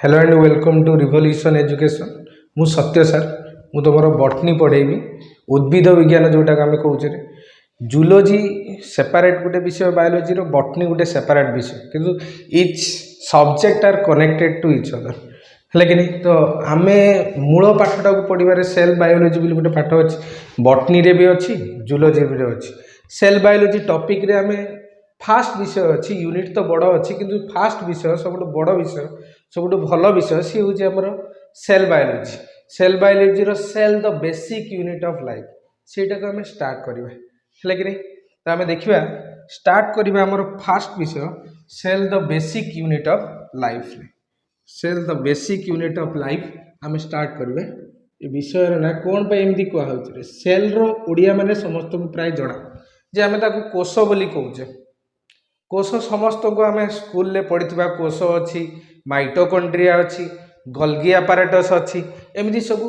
Hello and welcome to revolution education. मु सत्य sir मु तुम बटनी पढ़ेबी उद्भिद विज्ञान जोटा आम कौचे जूलोजी सेपारेट गोटे विषय बायोलोजी बटनी गोटे सेपारेट विषय किंतु each subject are connected to each other है कि नहीं। तो आम मूल पाठटा को पढ़वे सेल बायोलोजी भी गोटे पाठ अच्छी बटनी रे भी अच्छी जूलोजी भी अच्छी। सेल बायोलोजी टॉपिक रे आम फास्ट विषय अच्छी यूनिट तो बड़ अच्छी किंतु फास्ट विषय सब बड़ विषय सब भल विषय सी हूँ आमर cell biology. Cell biology cell the basic unit of life सेटा को आम स्टार्ट करवा है कि नहीं। तो आम देखा स्टार्ट करवा आमर फास्ट विषय cell the basic unit of life. Cell the basic unit of life आम स्टार्ट करवा ये विषय ना कौन पर एमती कहु सेल ओडिया माने समस्त को प्राय जना जे आम कोष बोली कहूचे। कोष समस्त को आम स्कूल पढ़ी कोष अच्छी माइटोकॉन्ड्रिया अच्छी गोल्गी apparatus अच्छी एमती सब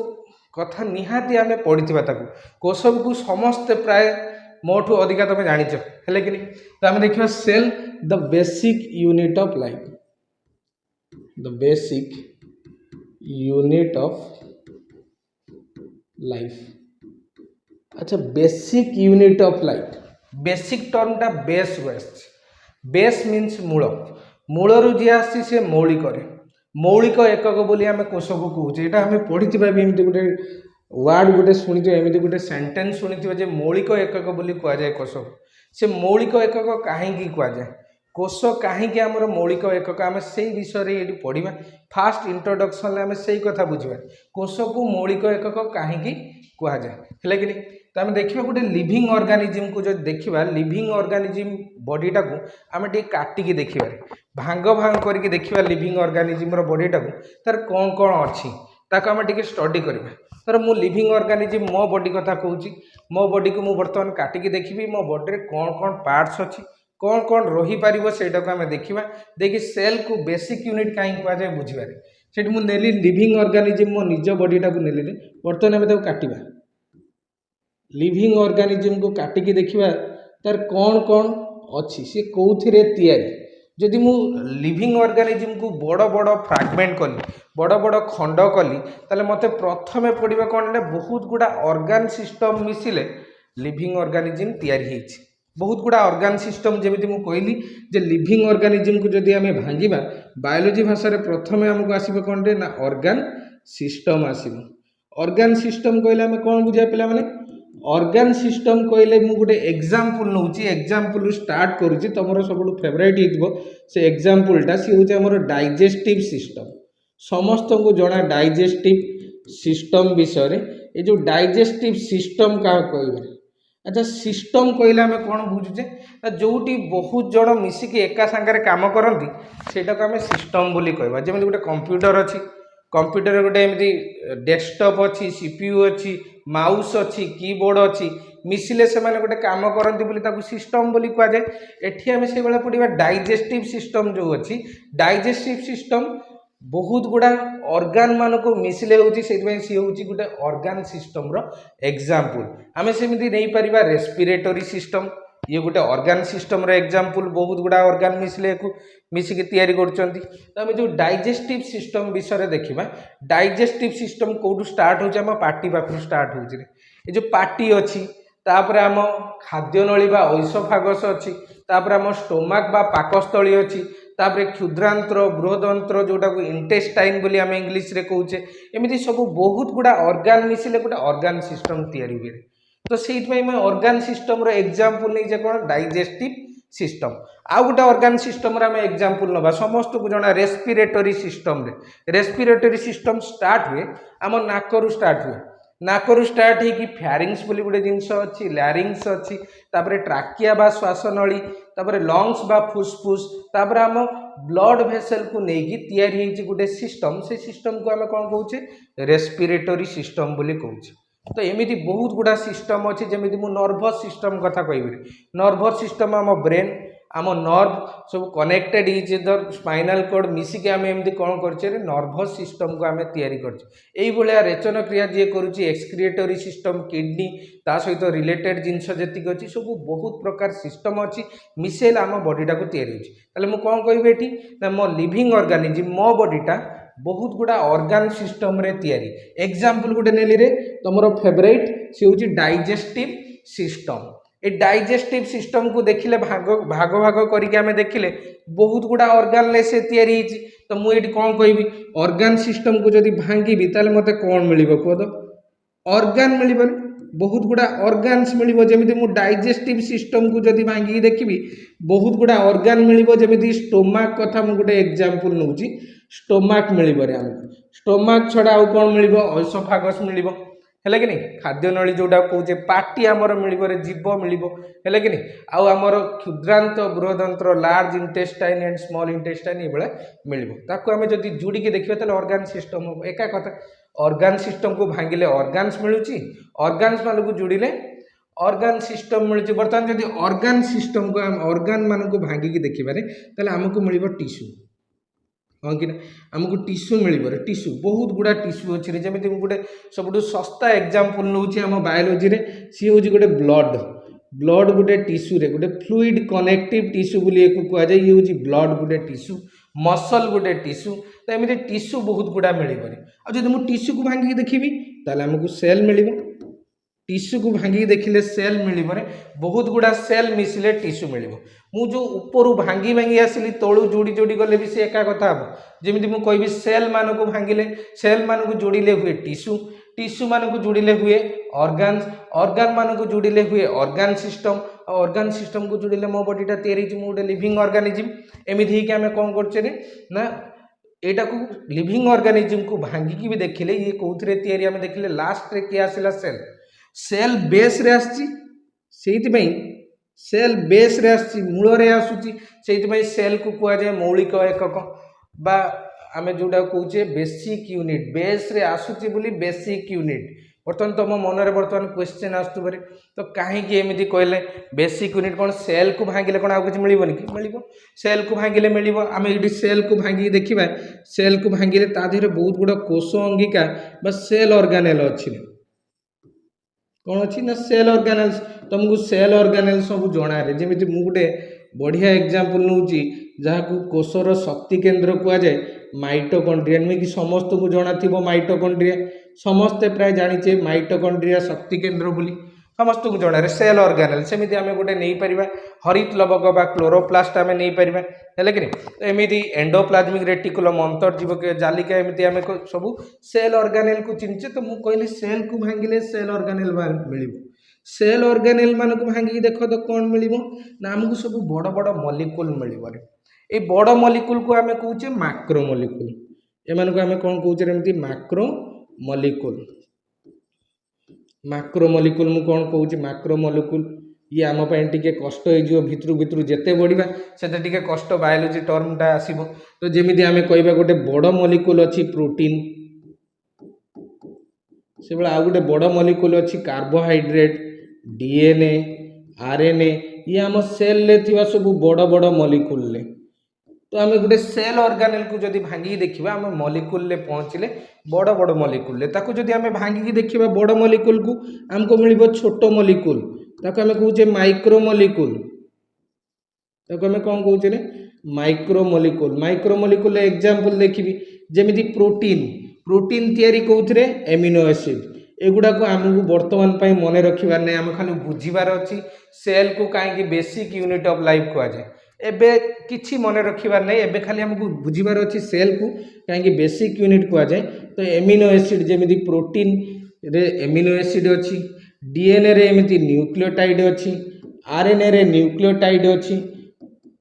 कथा निहाती आम पढ़ी कोष को समस्ते प्राय मोठू अधिका तुम जाच है कि नहीं। तो आम देखा cell the basic unit of life the basic unit of life. अच्छा basic unit of life basic term टा बेस वेस्ट बेस मीन्स मूल मूलर जी आसी सी मौलिक मौलिक एकक बोली आम कोष को कौचे यहाँ आम पढ़ी एमती गोटे वार्ड गोटे शुणी एमती गोटे सेंटेंस शुणी मौलिक एकक बोली कहुए कोष से मौलिक एकक कहीं कहुए कोष कहीं आमर मौलिक एकक आम से विषय ये पढ़ा फास्ट इंट्रोडक्शन आम से कथा बुझा कोष को मौलिक एकक कहीं कहुए है कि नहीं। तो आम देखा गोटे लिविंग ऑर्गेनिज्म को जो देखा लिविंग ऑर्गेनिज्म बॉडीटा को आम टे काटिकी देखा भांग भांग करके देखा लिविंग ऑर्गेनिज्म बॉडीटा को तार कौन कौन अच्छी ताको आम टे स्टडी करवा। तर मु लिविंग ऑर्गेनिज्म मो बॉडी कथा कहूँ मो बॉडी को मुझे बर्तमान काटिकी देखी मो बॉडी में कौन कौन पार्ट्स अच्छी कौन कौन रही पार से आम देखा देखिए सेल को बेसिक यूनिट कहीं कहुए बुझे से मुझे लिविंग ऑर्गेनिज्म मो निज बॉडीटा को नेली बर्तमान आम काटिबा लिविंग ऑर्गेनिज्म को काटिकी देखिबा तार कौन कौन अच्छी सी कौथिरे तैयारी जदि मु लिविंग ऑर्गेनिज्म को बड़ बड़ फ्रैगमेंट कली बड़ बड़ खंड कली ताले मते प्रथमे पड़िबा कोन ने बहुत गुडा ऑर्गन सिस्टम मिसिले लिविंग ऑर्गेनिज्म तैयारी हेछि। बहुत गुडा ऑर्गन सिस्टम जेमिति मु कहली जे लिविंग ऑर्गेनिज्म को जदि आमे भांगिबा बायोलॉजी भाषा रे प्रथमे हमको आसीबो कोन रे ना ऑर्गन सिस्टम आसीबो। ऑर्गन सिस्टम कहले आमे कोन बुझा पिला माने ऑर्गन सिस्टम कहले मु गोटे एग्जांपल नउची एग्जांपल स्टार्ट करूची तमरो सबटु फेवरेट हितबो से एग्जांपलटा सी होची हमर डाइजेस्टिव सिस्टम। समस्त को जणा डाइजेस्टिव सिस्टम विषय रे ए जो डाइजेस्टिव सिस्टम का कहबे। अच्छा सिस्टम कहले आमे कोन बुझुचे जोटी बहुत जण मिसिकी एका संगे काम करंती सेटा को आमे सिस्टम बोली कहबा। जेमि गोटे कंप्यूटर अछि कंप्यूटर गोटे एमती डेस्कटॉप अच्छी सीपीयू अच्छी माउस अच्छी कीबोर्ड अच्छी मिसिले से माने गोटे काम करती बोली ताकू सिस्टम बोली कहुए। एठी आमे से बेला पढ़िबा डाइजेस्टिव सिस्टम जो अच्छी डाइजेस्टिव सिस्टम बहुत गुड़ा ऑर्गन मान को मिसिले होची सेति सी होची गोटे ऑर्गन सिस्टम रो एग्जांपल। आमे सेमिति नै परिबा रेस्पिरेटरी सिस्टम ये गोटे ऑर्गन सिस्टम रो एग्जांपल बहुत गुड़ा ऑर्गन मिसिले को मिसिकी तैयारी करछंती। तो आमे जो डाइजेस्टिव सिस्टम विषय देखिबा डाइजेस्टिव सिस्टम कोडू स्टार्ट होची हम पार्टी पाखरु स्टार्ट होची ये जो पार्टी अच्छी तापर आम खाद्य नली बा ओइसोफागस अच्छी तापर आम स्टोमक बा पाकस्थली अच्छी तापर क्षुद्रांत्र बृहदंत्र जोटा को इंटेस्टाइन बोली आम इंग्लिश रे कहूचे एमिति सब बहुत गुड़ा ऑर्गन मिसिले गोटे ऑर्गन सिस्टम तैयारी हुए। तो से ऑर्गन सिस्टम रो एग्जांपल नहीं जे कोन डाइजेस्टिव सिस्टम। आउ गोटे ऑर्गन सिस्टम रे आम एग्जांपल नबा समस्त को जना रेस्पिरेटरी सिस्टम रे रेस्पिरेटरी सिस्टम स्टार्ट हुए आम नाकरू स्टार्ट हुए नाकरू स्टार्ट होगी फैरिंग्स बोली गोटे जिनस अच्छी लैरिंग्स अच्छी तापर ट्राकिया बा श्वासनली तापर लंग्स बा फुसफुस तापर आम ब्लड भेसल को लेकिन तैयारी होगी गोटे सिस्टम से सिस्टम को आम कौन कहूचे रेस्पिरेटरी सिस्टम बोली कहूचे। तो एमिति बहुत गुड़ा सिस्टम अच्छी जमीती मु नर्भस सिस्टम कथा कहि नर्भस सिस्टम आम ब्रेन आम नर्व सब कनेक्टेड इज दर स्पाइनल कोड मिसिकी आम एमती कौन कर नर्भस सिस्टम को आम तैयारी कर रेचन क्रिया जी करुच्ची एक्सक्रिएटरी सिस्टम किडनी ता सहित रिलेटेड जिनस जी अच्छी सब बहुत प्रकार सिस्टम अच्छी मिसेल आम बॉडीटा को तैयारी होती। ताले मु कौन कहबी एठी ना मो लिविंग ऑर्गेनिज्म मो बॉडीटा बहुत गुड़ा ऑर्गन सिस्टम रे तैयारी एग्जांपल गुटे नेली रे तुमरो फेवरेट से होची डाइजेस्टिव सिस्टम ए डाइजेस्टिव सिस्टम को देखिले भाग भाग भाग करके आमे देखिले बहुत गुड़ा ऑर्गन ले से तैयारी होची तो मु एठी कोन कहबी ऑर्गन सिस्टम को जदी भांगीबी ताले मते कोन मिलिबो को तो ऑर्गन मिलिबो बहुत गुड़ा ऑर्गन्स मिलिबो जेमिति मु डाइजेस्टिव सिस्टम को जदी भांगी देखिबी बहुत गुड़ा ऑर्गन मिलिबो जेमिति स्टोमक कथा मु गुटे एग्जांपल नउची स्टोमक मिलिबो रे हमको स्टोमक छडा आउ कोन मिलिबो इसोफागस मिलिबो हेले कि नहीं खाद्य नली जोटा कहे पार्टी आमर मिलिबो रे जीव मिलिबो हेले कि नहीं आउ आमर क्षुद्रांत बृहदंत्र large intestine and small intestine ये बेले मिलिबो ताको हमें जदी जोड़ी के देखिबा ताले ऑर्गन सिस्टम हो एका कथा ऑर्गन सिस्टम को भांगिले ऑर्गन्स मिलुची ऑर्गन्स मान को जोड़िले ऑर्गन सिस्टम मिलुची बर्तमान जदी ऑर्गन सिस्टम को हम ऑर्गन मान को भांगी के देखिबारे ताले हमको मिलिबो टिश्यू हाँ कि आमको टिश्यू मिल टिश्यू बहुत गुड़ा टिश्यू अच्छे जमी गोटे सब सस्ता एग्जांपल नौ आम बायोलोजी रे सी हूँ गोटे ब्लड ब्लड गोटे टिश्यू रे गोटे फ्लूइड कनेक्टिव टिश्यू बोली कह जाए ये हूँ ब्लड गोटे टिश्यू मसल गोटे टिश्यू तो एमती टिश्यू बहुत गुड़ा मिल जब मुझे टिश्यू को भांगिक देखी ताले आमको सेल मिल टिश्यू को भांगिक देखिले सेल मिल बहुत गुड़ा सेल मिसिले टिश्यू मिल मु जो ऊपर भांगी भांगी आसिली तलू जोड़ी जोड़ी गले भी से एका कथा हम जमी मुझे कहि सेल मान को भांगिले सेल मान को जोड़िले हुए टिश्यू टिश्यू मान को जोड़िले हुए ऑर्गन्स ऑर्गन मान को जोड़िले हुए ऑर्गन सिस्टम ऑर्गन सिस्टम को जोड़िले मो बॉडीटा तैयारी गोटे लिविंग ऑर्गेनिज्म एमती ही आम कौन कर ना एटा को लिविंग ऑर्गेनिज्म को भांगिकी भी देखिले ये कौन तैयारी आम देखिले लास्ट रे किए आसला सेल सेल बेस रे आसी सेल बेस रे आसी मूल रे आसुची सेल को कह जाए मौलिक एकक बा आमे जोटा कहूचे बेसिक यूनिट बेस रे आसुची बोली बेसिक यूनिट बर्तमान तुम मन में बर्तमान क्वेश्चन आसुबे तो कहीं एमती कहले बेसिक यूनिट कौन सेल को भांगिले कौन आउ किसी मिलबनी कि मिल सेल को भांगिले मिल आम ये सेल को भांगी देखा सेल को भांगिले ता देहरे बहुत गुड़ा कोष अंगिका बा सेल ऑर्गेनेल अच्छी कौन अच्छी ना सेल ऑर्गेनेल्स तुमको सेल ऑर्गेनेल सब जना जमी गोटे बढ़िया एग्जांपल नौ जहाँ को कोषर शक्ति केन्द्र कह जाए माइटोकॉन्ड्रिया नुहे कि समस्त को जना थी माइटोकॉन्ड्रिया समस्ते प्राय जाचे माइटोकॉन्ड्रिया शक्ति केन्द्र बोली समस्त को जना सेल ऑर्गेनेल सेमती आम गोटे नहीं पारिबा हरित लवक बा क्लोरोप्लास्ट आम नहीं पारिबा है कि एमती एंडोप्लाज्मिक रेटिकुलम अंतर्जीवक जालिका एमती आम सब सेल ऑर्गेनेल को चिन्चे तो मुझे कहली सेल को भांगिले सेल ऑर्गेनेल मिल सेल ऑर्गेनेल मान को भांगी देख तो कौन मिल ना आमको सब बड़ बड़ मलिक्यूल मिल ये बड़ मलिक्यूल को आम कहे मैक्रो मलिक्यूल एम को आम कौन कहे एमती मैक्रो मलिक्यूल मैक्रो मलिक्यूल मु कौन कहूँ मैक्रो मलिक्यूल ये आम टे कष्ट हो भितर भितर जिते बढ़िया से कष्ट बायोलोजी टर्मटा आसो तो जमी आम कह गोटे बड़ मलिक्यूल अच्छी प्रोटीन से भाई आउ गोटे बड़ मलिक्यूल अच्छी कार्बोहाइड्रेट डीएनए आरएनए ये आम सेल रे थिबा सब बड़ बड़ मलिक्यूल ले तो आम गोटे सेल ऑर्गेनेल को जब भांगी देखा आम मलिक्यूल ले पहुँचले बड़ बड़ मलिक्यूल ले ताको जब आम भांगी देखा बड़ मलिक्यूल को आमको मिल छोट मलिक्यूल ताको आम कहे माइक्रो मलिक्यूल ताको आम कौन कहे माइक्रो मलिक्यूल एग्जांपल देखी जमी प्रोटीन प्रोटीन तैयारी कौन एमिनो एसिड एगुड़ा को आमको बर्तमान मन रखार नहीं आम खाली बुझीबार अच्छी सेल को कहीं बेसिक यूनिट ऑफ लाइफ कह जाए एबे किछि मन रखिबार नहीं एबे खाली हमको बुझीबार अच्छी सेल को कहीं बेसिक यूनिट कह जाए तो एमिनो एसिड जमी प्रोटीन रे एमिनो एसिड अच्छी डीएनए रे एमती न्यूक्लियोटाइड अच्छी आरएनए रे न्यूक्लियोटाइड अच्छी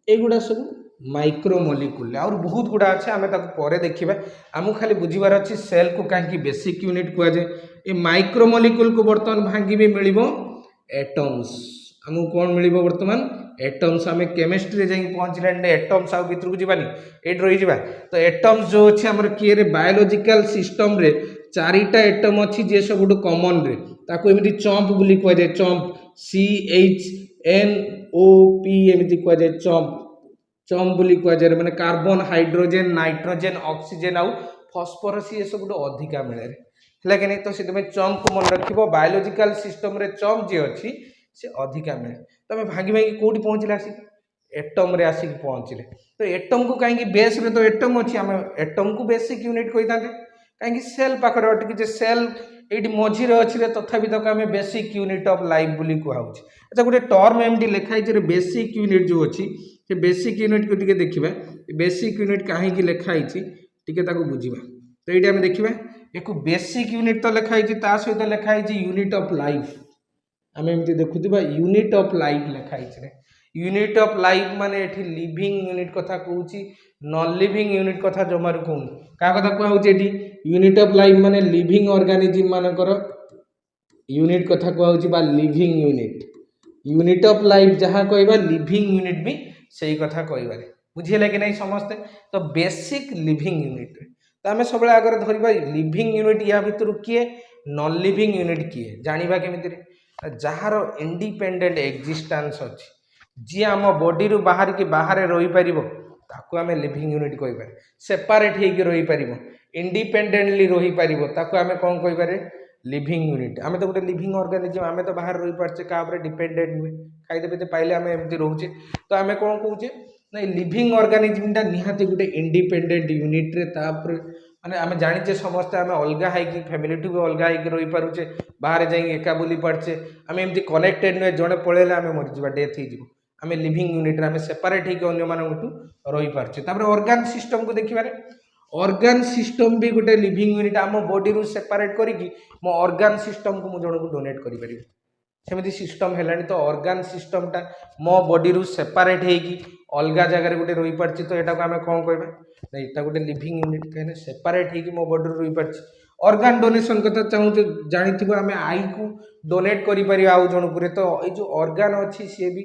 एगुड़ा सब माइक्रो मलिक्यूल और बहुत गुड़ा अच्छे आम पर देखा आमको खाली बुझीबार अच्छी सेल को कहीं बेसिक यूनिट कह जाए ये माइक्रो मलिक्यूल को बर्तमान भांगी भी मिल एटम्स आमको कौन मिल बर्तमान एटम्स आम केमिस्ट्री जाए पहुँचले एटम्स आउ भितर को जीवानी ये रही तो एटम्स जो अच्छे आम किए बायोलोजिकल सिस्टम रे चारिटा एटम अच्छी जे सब कमन रे ताको एमती चंप बोली कह जाए चंप CHNOP एमती कह जाए चंप चंप बोली कह जाए मैंने कार्बन हाइड्रोजेन नाइट्रोजेन ऑक्सीजन आउ फॉस्फोरस ये सब अधिका मिले है कि नहीं तो से चंप को मन रख बायोलोजिकल सिस्टम रे चंप जी अच्छी से अधिका मिले तो आम भांगी भांगी कौटी पहुँचले आसिक एटम रे आसिक पहुँचले तो एटम को कहीं बेस रे तो एटम अच्छी आम एटम को बेसिक यूनिट कही था कहीं सेल पाखे अटकी सेल ये मझीरे अच्छे तथापि तक आम बेसिक यूनिट ऑफ लाइफ बोली कहूँ। अच्छा गोटे टर्म एमती लिखाई बेसिक यूनिट जो अच्छी से बेसिक यूनिट को टिके देखिबा बेसिक यूनिट कहीं लिखाई टिके बुझा तो ये आम देखा एक बेसिक यूनिट तो लिखाई सहित लिखाई यूनिट ऑफ लाइफ आम एमती देखुवा यूनिट ऑफ लाइफ लिखाई यूनिट ऑफ लाइफ माने एठी लिविंग यूनिट कथा कहूँ नॉन लिविंग यूनिट कथा जमार कहूँ क्या कथा कहूँ यूनिट ऑफ लाइफ माने लिविंग ऑर्गेनिज्म मानकर यूनिट कथा कहूँ living unit unit of life जहाँ कहवा लिविंग यूनिट भी सही कथा कहबार बुझीला कि नहीं समस्ते तो बेसिक लिविंग यूनिट तो आम सब आगे धरवा लिविंग यूनिट या भितर किए नॉन लिविंग यूनिट किए जाना केमी जार इंडिपेंडेंट एक्जिस्टेंस अच्छी जी आम बॉडी रु बाहर की बाहर रही पार ताकू आम लिविंग यूनिट कहीपर सेपारेट होकर रही पार इंडिपेंडेंटली रही पार ताकू आम कौन कहीपर लिविंग यूनिट आम तो गोटे लिविंग ऑर्गेनिज्म आम तो बाहर रही पार्चे क्या डिपेंडेंट नुहे खाईदे पीते पाइले आम एमती रोचे तो आम कौन कहे ना लिविंग ऑर्गेनिज्मटा निहाती गोटे इंडिपेंडेंट यूनिट रे तापर माने आम जाचे समस्ते आम अलग है फैमिली ठू भी अलग है रही पारुचे बाहर जाइए एका बुली पार्चे आम एमती कनेक्टेड नुहे जड़े पलैले आम मरीजा डेथ हो आम लिविंग यूनिट आम सेपारेट होकर रही पार्चे ऑर्गान सिस्टम को देखिए ऑर्गान सिस्टम भी गोटे लिविंग यूनिट आम बॉडी रु सेपारेट करी मो ऑर्गान सिस्टम को मुझे को डोनेट करें सेमती सिस्टम है तो ऑर्गान सिस्टमटा मो बॉडी रु सेपारेट होगी अलग जगह गोटे रही पार्ची तो यहाँ आम कौन कहवा ना यहाँ गोटे लिविंग यूनिट कहीं सेपारेट होगी मो बॉडी रही पार्ची ऑर्गान डोनेशन कथा चाहूँ जानी आम आई को डोनेट कर आउ जन तो ये जो ऑर्गान अच्छी सी भी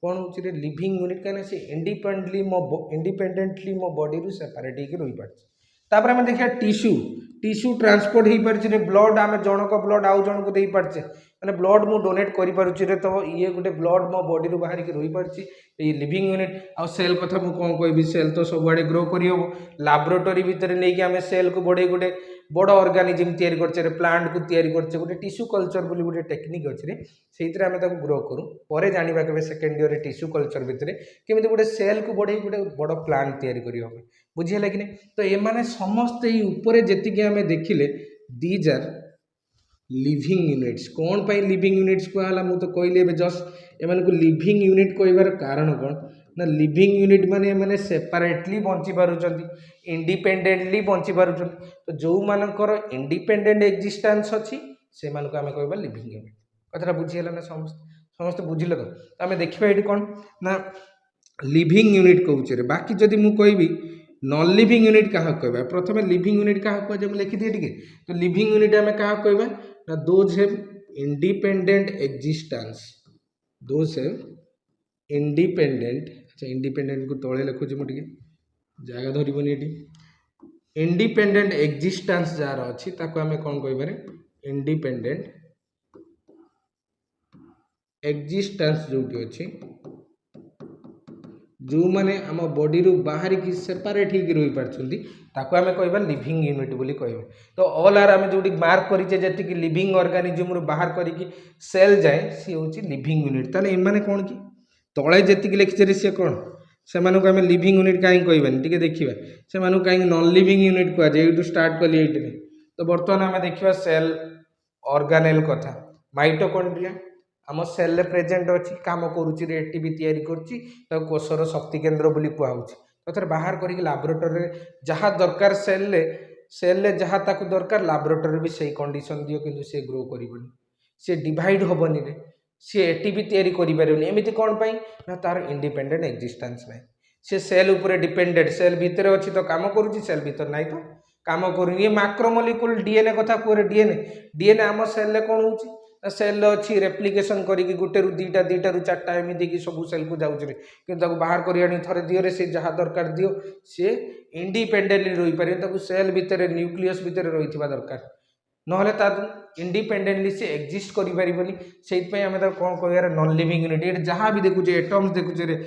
कौन हो लिविंग यूनिट कहीं से इंडिपेंडेंटली मो बॉडी रु सेपारेट होकर रही पार्ची तापर आम देखा टिश्यू टिश्यू ट्रांसपोर्ट हो पारे ब्लड आम जनक ब्लड आउ जन को दे पार्चे मैंने ब्लड मु डोनेट करें तो ये गोटे ब्लड मो बॉडी रु बाहर रही पार्ची ये लिविंग यूनिट आउ सेल कथा मुझे कौन कहि सेल तो सब आड़े ग्रो कर लैबोरेटरी भितर नहीं आम सेल को बढ़े गोटे बड़ ऑर्गेनिज्म तैयारी करछे प्लांट को तैयारी करछे गोटे टिश्यू कल्चर बोली गोटे टेक्निक अच्छे से आम ग्रो करूँ पर जाना के सेकेंड ईयर टिश्यू कल्चर भितर केमी गोटे सेल को बढ़े गोटे बड़ प्लांट तैयारी करें बुझीला कि नहीं तो ये समस्ते ऊपर जी आम देखिले दीज आर लिविंग यूनिट्स कौन पाई लिविंग यूनिट्स कहला मुझे तो कहली जस्ट एम लिविंग यूनिट कहबार कारण कौन ना लिविंग यूनिट माने सेपारेटली बंची पारुचंती इंडिपेंडेंटली बंची पारुचंती तो जो मानकर इंडिपेंडेंट एक्जिस्टेंस अच्छी से आम कहबा लिविंग यूनिट कथा बुझीगला ना समस्त बुझिले तो आम देखा ये कौन ना लिविंग यूनिट कहूँ बाकी जदि मु कहबी नॉन लिविंग यूनिट क्या कहबा प्रथम लिविंग यूनिट क्या कह लिखिदिए टे तो लिविंग यूनिट आम क्या कहबा ना those have independent existence those have independent अच्छा इंडिपेंडेंट को तले लिखुची मुझे जगह धरबनी ये इंडिपेंडेंट एक्जिस्टेंस जार अच्छी ताको आम कौन कह इंडिपेंडेंट एक्जिस्टेंस जो अच्छी जो माने आम बॉडी रु बाहर की सेपारेट होकर रही पार्टी ताको आम कहबा लिविंग यूनिट बोली कहबा तो ऑल आर आम जो मार्क करें जी लिविंग ऑर्गेनिज्म बाहर करके सेल जाए सी हूँ लिविंग यूनिट ताले एमाने कौन कि तले जी लिखिचे सी कौन से आम लिविंग यूनिट कहीं कहबानी टी देखा से कहीं नॉन लिविंग यूनिट कह जाए स्टार्ट कली ये तो बर्तमान आम देखा सेल ऑर्गेनेल कथा माइटोकॉन्ड्रिया आम सेल प्रेजेंट अच्छी कम करुच्ची एटीपी तैयारी करुच्ची कोषर शक्ति केन्द्र बोली कहूँ तो बाहर करके लैबोरेटरी जहाँ दरकार सेल जहाँ ताकू दरकार लैबोरेटरी भी सही कंडीशन दियो कि सी ग्रो करबनी सी डिवाइड हेनी रे सी एटीपी तैयारी करें एमती कौन पाई ना तार इंडिपेंडेंट एक्जिस्टेंस ना सी सेल उपर डिपेंडेंट सेल भितर अच्छी तो कम करुच्ची सेल भितर ना तो कम कर ये मैक्रोमोलिक्यूल डीएनए कथा कहे डीएनए आम सेल कौन हो सेल अच्छी रेप्लिकेशन करके गोटे रु दीटा रु चार्टा एमती सब सेल को जाऊे कि बाहर कर थे दियो सी जहाँ दरकार दियो सी इंडिपेंडेंटली रही पारे सेल भितर न्यूक्लियस भितर रही दरकार ना इंडिपेंडेंटली से एक्जिस्ट करें से आम कौन कह नॉन लिविंग यूनिट ये जहाँ भी देखुचे एटम्स देखुचे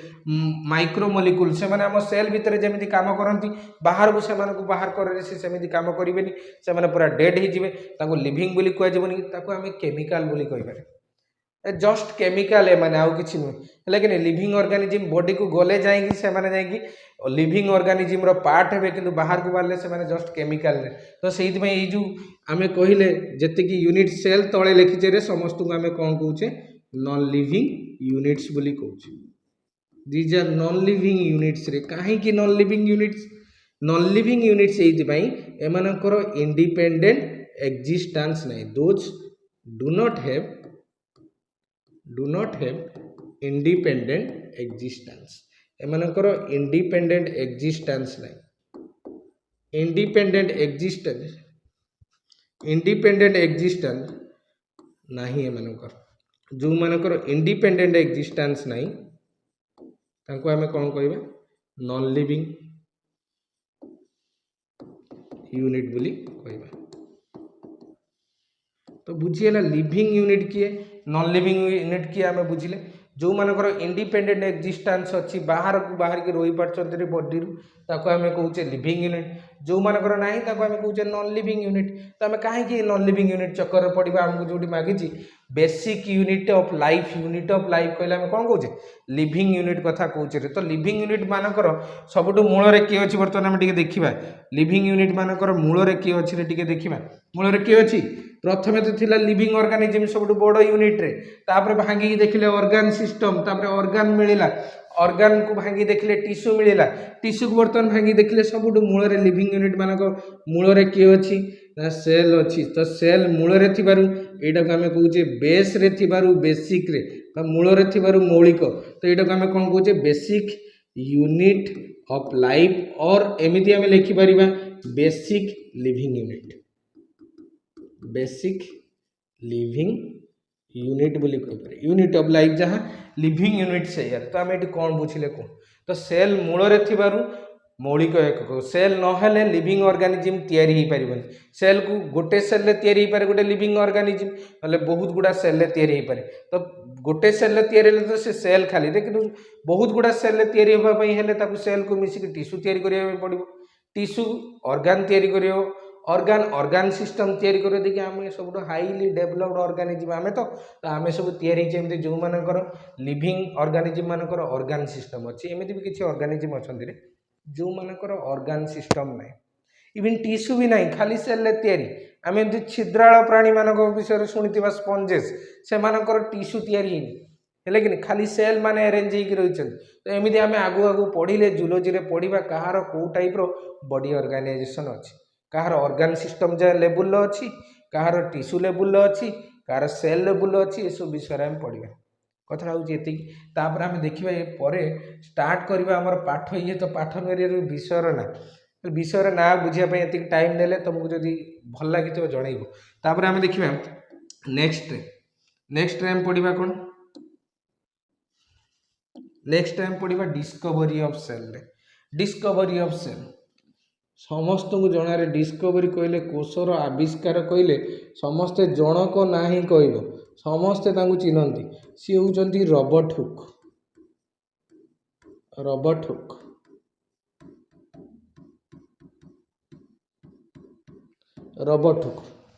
माइक्रोमोलिक्यूल से आम सेल भितर जमी कम करती बाहर को से बाहर करमी कम करेंगे से पूरा डेड हो लिविंग बोली कहजबनी आम केमिकाल बोली कहीपर जस्ट केमिकल एमाने आउ किछि नुहे लेकिन लिविंग ऑर्गेनिज्म बॉडी को गले जाएंगी से माने जाएंगी लिविंग ऑर्गेनिज्म रो पार्ट हेबे किंतु बाहर को बाहरले से माने जस्ट केमिकल रे तो सेहि में जो आमे कहिले जति कि यूनिट सेल तळे लिखिचे रे समस्त को आमे कोन कहूचे नॉन लिविंग यूनिट्स बोली कहूचे these are non living units रे काहे कि नॉन लिविंग यूनिट्स एमानकर इंडिपेंडेंट एक्जिस्टेंस नहीं those do not have independent existence एमानकर इंडिपेंडेंट एक्जिस्टेंस नहीं इंडिपेंडेंट एक्जिस्टेंस नहीं एमानकर जो मानकर इंडिपेंडेंट एक्जिस्टेंस नहीं तांको आमे कोन कहबा नॉन लिविंग यूनिट बोली कहबा तो बुझीला लिविंग यूनिट किए नॉन लिविंग यूनिट किए आमे बुझिले जो मानकर इंडिपेंडेंट एक्जिस्टेंस अच्छी बाहर को बाहर की रही पार्टी बॉडी ताको आमे कहूचे लिविंग यूनिट जो मानकर नाही ताको आमे कहूचे नॉन लिविंग यूनिट तो आमे काहे कि नॉन लिविंग यूनिट चक्कर पड़िबा हमको जोटी मागिची बेसिक यूनिट ऑफ लाइफ कहले आमे कोन कहूचे लिविंग यूनिट कथा कहूचे रे तो लिविंग यूनिट मानकर सबटु मूल रे के अछि वर्तमान हम टिके देखिबा लिविंग यूनिट मानकर मूल रे के अछि रे टिके देखिबा मूल रे के अछि प्रथमे तो थिला लिविंग ऑर्गेनिज्म सबटु बड़ यूनिट रे तापर भांगी देखिले ऑर्गन सिस्टम तापर ऑर्गन मिलिला ऑर्गन को भांगी देखिले टिश्यू मिलिला टिश्यू को बर्तन भांगी देखिले सबटु मूल रे लिविंग यूनिट मानक मूल रे के अछि ना सेल अछि तो सेल मूल रे थिबारु एटा को हमें कहूचे बेस रे थिबारु बेसिक रे तो मूल रे थिबारु मौलिक तो एटा को हमें कोन कहूचे बेसिक यूनिट ऑफ लाइफ और एमिति हमें लिखि परिबा बेसिक लिविंग यूनिट बोली कह यूनिट ऑफ लाइफ जहाँ लिविंग यूनिट से यार तो आम ये कौन बुझिले कौन तो सेल मूल रे थिबारु मौलिक एकक सेल नहेले लिविंग ऑर्गेनिज्म तैयारी ही परिबन सेल को गोटे सेल रे तैयारी ही पारे गोटे लिविंग ऑर्गेनिज्म नले बहुत गुडा सेल रे तैयारी ही पारे तो गोटे सेल रे तैयारी हेले तो से सेल खाली रे किंतु बहुत गुडा सेल रे तैयारी होबा पई हेले ताकू सेल को मिसी के टिश्यू तैयारी करिया पड़िबो टिश्यू ऑर्गन तैयारी करियो ऑर्गन सिस्टम तैयारी कर देखिए आम सब हाईली डेभलप्ड ऑर्गेनिज्म आम तो आम सब तैयारी जमी जो मानकर लिविंग ऑर्गेनिज्म मानकर ऑर्गन सिस्टम अच्छी एमती भी किसी ऑर्गेनिज्म अच्छा जो मानकर ऑर्गन सिस्टम ना इवन टिश्यू भी ना खाली सेल तैयारी आम एमती छिद्राଳ प्राणी मान विषय शुणी स्पंजेस से टिश्यू तैयारी है कि खाली सेल माने अरेंज हो तो एमती आम आगु आगु पढ़ले जूलोजी रे पढ़ा कହାର कौ टाइप बॉडी ऑर्गेनाइजेशन अच्छी कହାର ऑर्गन सिस्टम जा लेवल अच्छी कହାର टिश्यू लेवल अच्छी कହାର सेल लेवल अच्छी ये सब विषय में पढ़ा कथा हूँ ये तापर आम देखा ये स्टार्ट करवा आम पाठ ये तो पाठ विषय ना बुझापी ये टाइम देले तुमको जब भल लगी जनइब तापर आम देखा नेक्स्ट टाइम पढ़ा कौन नेक्स्ट टाइम पढ़ा डिस्कवरी ऑफ सेल समस्त को जनारे डिस्कवरी कहले कोषर आविष्कार कहले समस्ते जनक ना ही कहब समस्ते चिन्हती सी होती रॉबर्ट हुक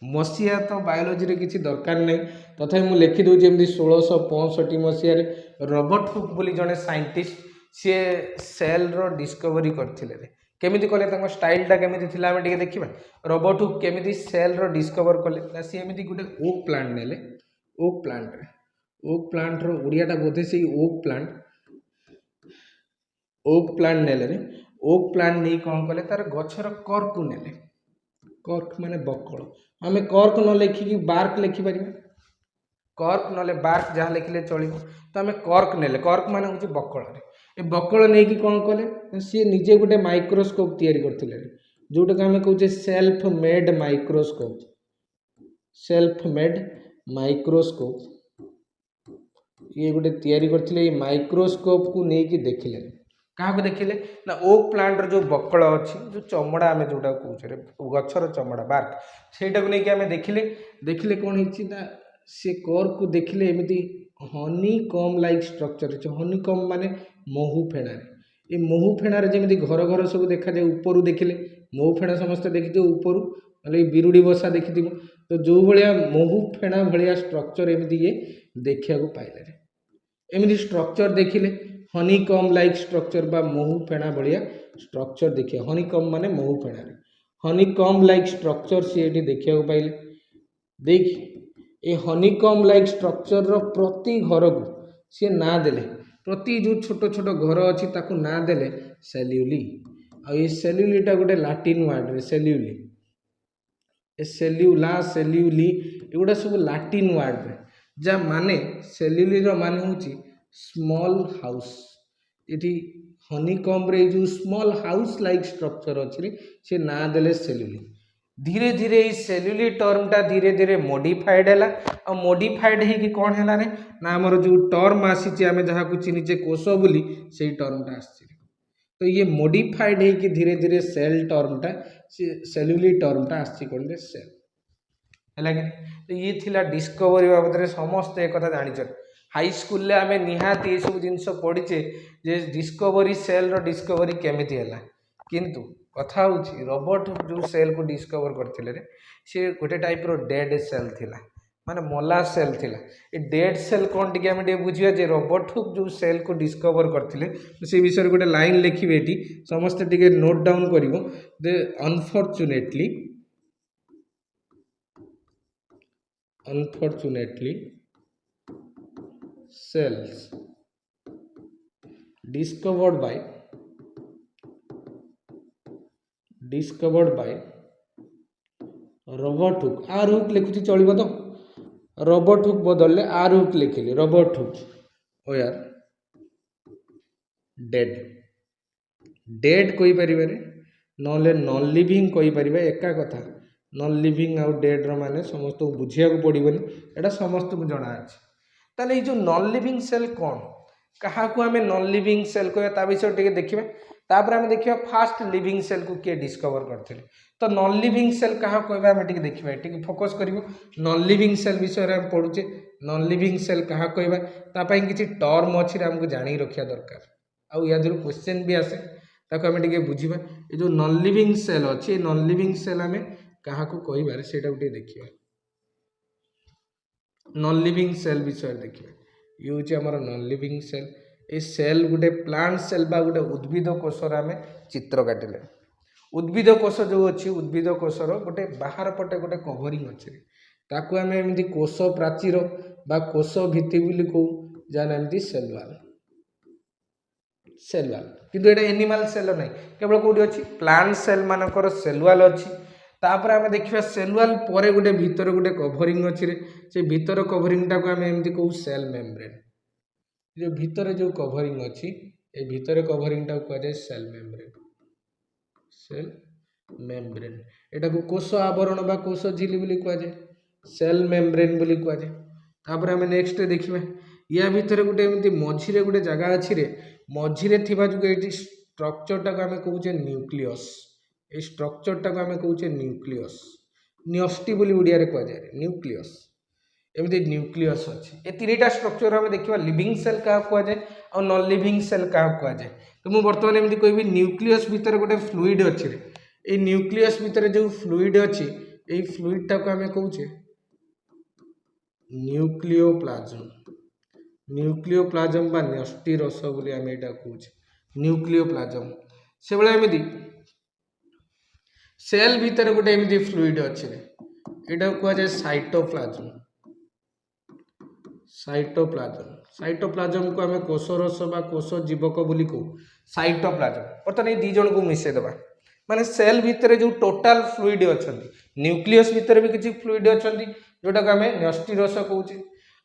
मसीहा तो बायोलोजी रे किसी दरकार नहीं तथा मुझे लिखिदे जमी 1665 मसीह रॉबर्ट हुक बोली जड़े साइंटिस्ट सी सेल रो डिस्कवरी करथिले केमिति कले स्टाइलटा केमिति थिला आमे टिके देखिबा रॉबर्ट हुक केमिति सेल रो डिस्कवर कले ना सी एमिति गुटे ओक प्लांट नेले ओक प्लांट रो ओडियाटा बोधे से ओक प्लांट नेले रे ओक प्लांट नहीं कौन कले तार गछर कर्क को नेले कर्क माने बकल आमे कर्क न लिखिकी बार्क लिखि परिबा कर्क नले बार्क जहाँ लिखिले चलिबो तो आमे कर्क नेले कर्क माने होची बकल रे ए बकल नहीं कि कौन कले सी निजे गोटे माइक्रोस्कोप तैयारी करथिले जोटा कि आमे कहूचे सेल्फ मेड माइक्रोस्कोप ये गोटे तैयारी करथिले ये माइक्रोस्कोप को नहीं कि देखिले क्या देखिले ना ओक प्लांट जो बकल अच्छी जो चमड़ा आम जोटा कौचे गचर चमड़ा बार्क सेटा को लेकिन आम देखिले कौन है सी कर्क को देखिले एमती हनी कम लाइक स्ट्रक्चर अच्छे हनी कम माने महू फेणारे ये महू फेणारे जमी घर घर सब देखा जाए ऊपर देखिले महू फेणा समस्त देखिए ऊपर ना बिरुड़ी बसा देखि तो जो भाया महू फेणा भाया स्ट्रक्चर एमती ये देखा पाइले एमती स्ट्रक्चर देखिले हनी कम लाइक स्ट्रक्चर बा महू फेणा भाया स्ट्रक्चर देखिए हनी कम माने महू फेणा हनी कम लाइक स्ट्रक्चर सी देखा पाइले देख ये हनी कम लाइक स्ट्रक्चर प्रति घर को सी ना देले प्रति जो छोट छोट घर अच्छी ताकू ना देले सेल्यूली आ ये सेल्यूलीटा गोटे लाटिन वर्ड रे सेल्यूली ए सेल्यूला सेल्यूली एगुड़ा सब लाटिन वर्ड रे जा माने सेल्यूली रो माने होची स्मॉल हाउस इटी हनीकॉम्ब रे जो स्मॉल हाउस लाइक स्ट्रक्चर अच्छी रे से ना देले सेल्यूली धीरे धीरे ये सेल्यूली टर्मटा धीरे धीरे मॉडिफाइड है आ मॉडिफाइड है कि कौन है ना आमर जो टर्म आसी आम जहाँ को चिन्हीचे कोष बोली से टर्मटा आसी तो ये मॉडिफाइड है कि धीरे धीरे सेल टर्मटा सेल्यूली टर्मटा आसी कौन सेल है कि तो ये थिला डिस्कवरी बाबद समस्त एक कथा जानी हाई स्कूल आम निहाती ये सब जिनस पढ़ीचे जे डिस्कवरी सेल रो डिस्कवरी केमिति है किंतु कथा हूँ रॉबर्ट हुक जो सेल को डिस्कवर करते सी गोटे टाइप रो डेड सेल थिला माने मला सेल थिला ए डेड सेल कौन टी आम बुझा जे रॉबर्ट हुक जो सेल को डिस्कवर करते से विषय गोटे लाइन लिखे ये समस्ते टिके नोट डाउन करिवो दे unfortunately cells discovered by Robert Hooke R Hooke लिखुची चलिबो तो रॉबर्ट हुक बदलले आर हुक लिखिली रॉबर्ट हुक ओ यार डेड डेड कोई परिबे नले नॉन लिविंग कोई परिबे एका कथा नॉन लिविंग आउ डेड रो माने समस्त को बुझिया को पड़िबनी एटा समस्त को जणा अछि ताले ये जो नॉन लिविंग सेल कौन क्या आम नॉन लिविंग सेल कह विषय टे देखिए तापर आम देखिए फास्ट लिविंग सेल को किए डिस्कवर करते तो नॉन लिविंग सेल क्या कहवा आम देखिए टे फोकस कर नॉन लिविंग सेल विषय में पढ़ुचे नॉन लिविंग सेल क्या कहवा किसी टर्म अच्छी आमको जानी रखा दरकार आउ या जो क्वेश्चन भी आसे ताको आम टे बुझा ये जो नॉन लिविंग सेल अच्छी नॉन लिविंग सेल आम क्या कहबार से देखिए नॉन लिविंग सेल विषय देखिए ये हूँ आमर नॉन लिविंग सेल ये सेल गोटे प्लांट सेल बा गोटे उद्भिद कोषर आम चित्र काटिले उद्भिद कोष जो अच्छी उद्भिद कोषर गोटे बाहर पटे गोटे कभरिंग अच्छे ताकू आम एमती कोष प्राचीर बा कोष भित्ति बोली कहू जहाँ एमती सेल किंतु एटा एनिमल सेल नहीं केवल कौटी अच्छी प्लांट सेल मानकर सेलुआल अच्छी तापर आम देखा सेलुआल पर गोटे भितर गोटे कभरिंग अच्छी से भितर कभरिंग टाक आम एमती कहू सेल मेम्ब्रेन जो भितर जो कभरिंग अच्छी ए भितर कभरिंग टाक कहुए सेल मेम्ब्रेन एटा को कोष आवरण बा कोष झिली बोली कहुए सेल मेम्ब्रेन बोली कहुए तापर आम नेक्स्ट देखिए या भितर गोटे एमती मझिरे गोटे जगह अच्छी मझिरे थिबा जो ये स्ट्रक्चर टाक आम कहूचे न्यूक्लियस ये स्ट्रक्चर टाक आम कहूचे न्यूक्लियस न्यष्टि बोली ओडिया रे कहुए न्यूक्लियस एमती न्यूक्लियस अच्छी ये तीन स्ट्रक्चर आम देखा लिविंग सेल क्या कहुए और नॉन लिविंग सेल क्या कहुए तो मुझे बर्तमान एमती कहबी न्यूक्लियस भितर गोटे फ्लूइड अच्छी ये न्यूक्लियस भितर जो फ्लूइड अच्छी ये फ्लूइड टाक आम कहूचे न्यूक्लियोप्लाज्म बा न्यष्टि रस बोली आम यहाँ कहूचे न्यूक्लियोप्लाज्म से भाई एमती सेल भितर गोटे एमती फ्लूइड अच्छी यहाँ कहुए साइटोप्लाज्म को आम कोष रस बा कोष जीवक बोली कहू साइटोप्लाज्म बर्तमान ये दी जन को मिसेदेवा माने सेल भितर जो टोटाल फ्लूइड अच्छा न्यूक्लियस भितर भी किसी फ्लूइड अच्छा जोटा को आम न्यष्टि रस कहूचे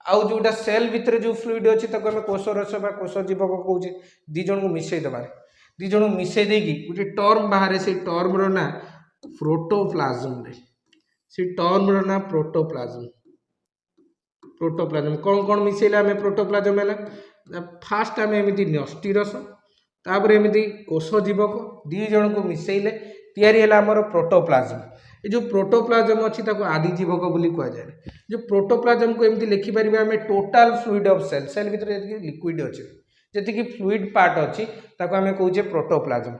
आउ जोटा सेल भितर जो फ्लूइड अच्छी आम कोष रस बा कोष जीवक कहूचे दी जन को मिसेदेवार दी जन को मिसे देकी गोटे टर्म बाहर से टर्म रो ना प्रोटोप्लाज्म से टर्म रो ना प्रोटोप्लाज्म कौन कौन मिसेले आम प्रोटोप्लाज्म है फास्ट आम एमती न्यष्टि रस तापर एमती कोष जीवक दी जन को मिसेले तैयारी है आमर प्रोटोप्लाज्म ये जो प्रोटोप्लाज्म अच्छी आदि जीवक बोली कहुए जो प्रोटोप्लाज्म को एमती लिखिपर आम total fluid of cell cell भीतर लिक्विड अच्छे जी फ्लूइड पार्ट अच्छी आम कहूचे प्रोटोप्लाज्म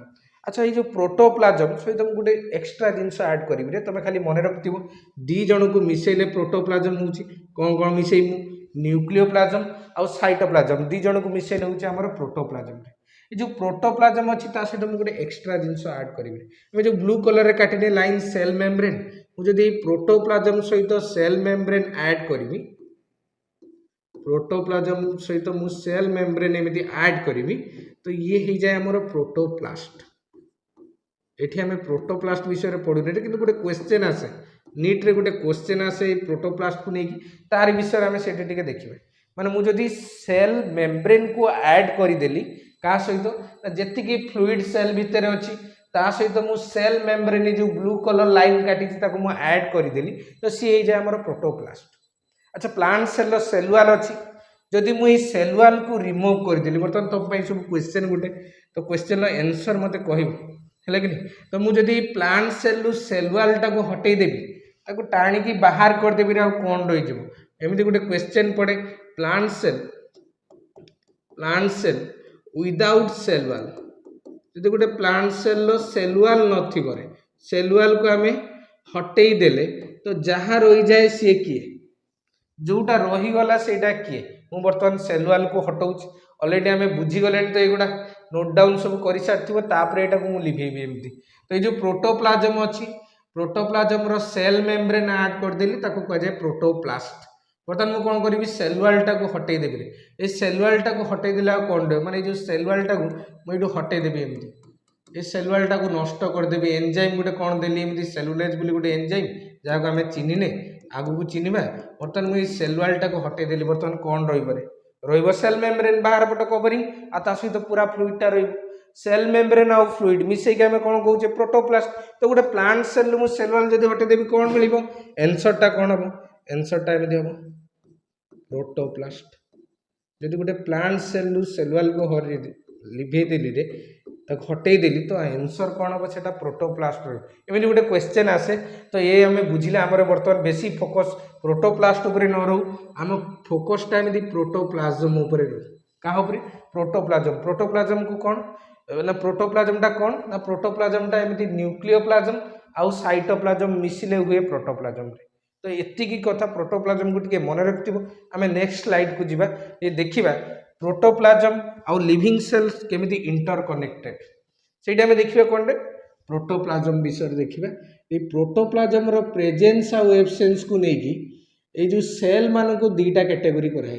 अच्छा ये जो प्रोटोप्लाजम सहित मुझे गोटे एक्सट्रा जिनस ऐड करी तुम खाली मन रखिथो दी जन को मिसेले प्रोटोप्लाजम हो कौन कौन मिसेमु न्यूक्लियोप्लाजम आउ साइटोप्लाजम दी जन को मिसेले हूँ आम प्रोटोप्लाजम ये जो प्रोटोप्लाजम अच्छी सहित मुझे गोटे एक्सट्रा जिनस ऐड करी जो ब्लू कलर काटिने लाइन सेल मेम्ब्रेन मुझे प्रोटोप्लाजम सहित सेल मेम्ब्रेन ऐड करी प्रोटोप्लाजम सहित मु सेल मेम्ब्रेन एमती ऐड करी तो ये हो जाए आमर प्रोटोप्लास्ट एठी आमे प्रोटोप्लास्ट विषय पढ़ुने किंतु गोटे क्वेश्चन आसे नीट रे गोटे क्वेश्चन आसे प्रोटोप्लास्ट को लेकिन तार विषय आमे सेठी टिके देखिबे माने मु जदी सेल मेम्ब्रेन को ऐड करी देली का सहित जेतिकी फ्लूइड सेल भितर अछि ता सहित मु सेल मेम्ब्रेन जो ब्लू कलर लाइन काटी ताको मु ऐड करी देली तो सी हे जाय हमर प्रोटोप्लास्ट अच्छा प्लांट सेल सेलुआल अछि जदि मु ई सेलुआल को रिमूव कर देली बर्तन तो पई सब क्वेश्चन गोटे तो क्वेश्चन रो आंसर मते कहिबो है कि नहीं तो मुझे प्लांट सेल सेलुआल टाको हटई देवी ताको टाणी बाहर करदेवी आ कौन रही एमती गोटे क्वेश्चन पड़े प्लांट सेल विदाउट सेलुआल जब गोटे प्लांट सेल सेलुआल नथिबरे सेलुआल को आमे हटई देले तो जहाँ रही जाए सी किए जोटा रहीगला सेटा किए मु बर्तमान सेलुआल को हटाऊँ अलरेडी आम बुझीगले तो युवा नोट डाउन सब कर सारी यहाँ को लिभेबी एमती तो ये जो प्रोटोप्लाजम अच्छी प्रोटोप्लाजम रो सेल मेम्ब्रेन ऐड करदेली कहुए प्रोटोप्लास्ट बर्तमान मुझे कौन करी सेलुआल टाको हटई देवी ये सेलुआल टाको हटई देले कौन रहे माने जो सेलुआल टाको मुझे हटई देवी एमती ये सेलुआल टाको नष्ट करदेवी एंजाइम गोटे कौन देली एमती सेलुलेज बोली गोटे एंजाइम जहाँ को आम चिन्हने आगू चिन्हवा बर्तमान मुझे सेलुआल टाको हटई देली बर्तमान कौन रही सेल मेम्ब्रेन बाहर पट कवरिंग आ सहित पूरा फ्लूइडटा रही सेल मेम्ब्रेन आउ फ्लूइड मिसेक आम कौन कहे प्रोटोप्लास्ट तो गोटे प्लांट सेल मु सेलुआल जब हटईदेवी कौन मिल एनसरटा कौन हम एनसरटा एमती हम प्रोटोप्लास्ट जब गोटे प्लांट सेल सेलुआल को लिभे देली रे हटई देली तो आंसर कौन हम से प्रोटोप्लास्ट रही गोटे क्वेश्चन आसे तो ये आम बुझे आम बर्तमान बेसी फोकस प्रोटोप्लास्ट उपर न रो आम फोकसटा एमती प्रोटोप्लाजम उपर रो क्या प्रोटोप्लाजम प्रोटोप्लाजम को कौन ना प्रोटोप्लाजमटा कौन ना प्रोटोप्लाजमटा एमती न्यूक्लियोप्लाजम आउ साइटोप्लाजम मिसिले हुए प्रोटोप्लाजम तो एतिकी कथा प्रोटोप्लाजम को टिके मन रखिथो आम नेक्स्ट स्लाइड को जीवा ये देखिबा प्रोटोप्लाजम आउ लिविंग सेल्स केमिति इंटर कनेक्टेड सेटा आम देखिबा कोन रे प्रोटोप्लाजम विषय देखिबा ये प्रोटोप्लाजम रो प्रेजेंस आउ एब्सेंस को नेकी ए जो सेल मान को दीटा कैटेगरी कराई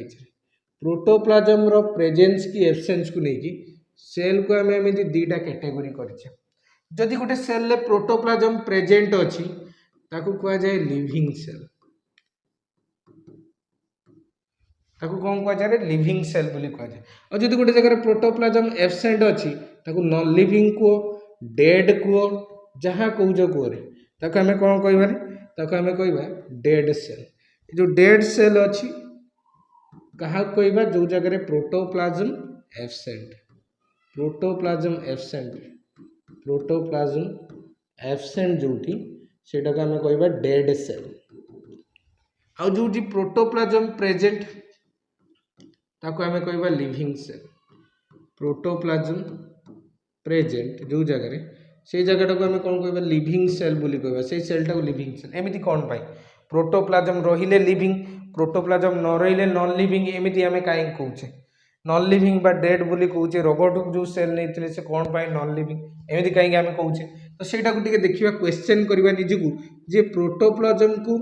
प्रोटोप्लाजम रो प्रेजेंस की एब्सेंस को नेकी सेल को आम एमती दीटा कैटेगरी करिछे जदि गोटे सेल रे प्रोटोप्लाजम प्रेजेंट अछि ताकू कहा जाए लिविंग सेल ताकू कौन कहा जाए लिविंग सेल बोली कहा जाए और जदि गोटे जगह प्रोटोप्लाजम एब्सेंट अछि ताकू नॉन लिविंग को डेड को जहाँ कौज कुरे ताकू आम कौन कहबार ताकू आम कहबा डेड सेल जो डेड सेल अछि कहा कहबा जो जगह प्रोटोप्लाजम एब्सेंट प्रोटोप्लाजम एब्सेंट जोटी सेटा को आम कहबा डेड सेल आउ जो प्रोटोप्लाजम प्रेजेंट ताको आम कहबा लिविंग सेल प्रोटोप्लाजम प्रेजेंट जो जगह से जगह को आम कौन कहबा लिविंग सेल बोली कहबा से सेलटा को लिविंग सेल एमिति कौन पाई प्रोटोप्लाजम रहिले लिविंग प्रोटोप्लाजम न रहिले नॉन लिविंग एमिति आम कहीं कहूचे नॉन लिविंग बा डेड बोली कहूचे रोबोट जो सेल नहीं से कौन पाई नॉन लिविंग एमिति कहीं आम कहूचे तो सेटा को टिके देखिबा क्वेश्चन करबा निजकू जे प्रोटोप्लाजम को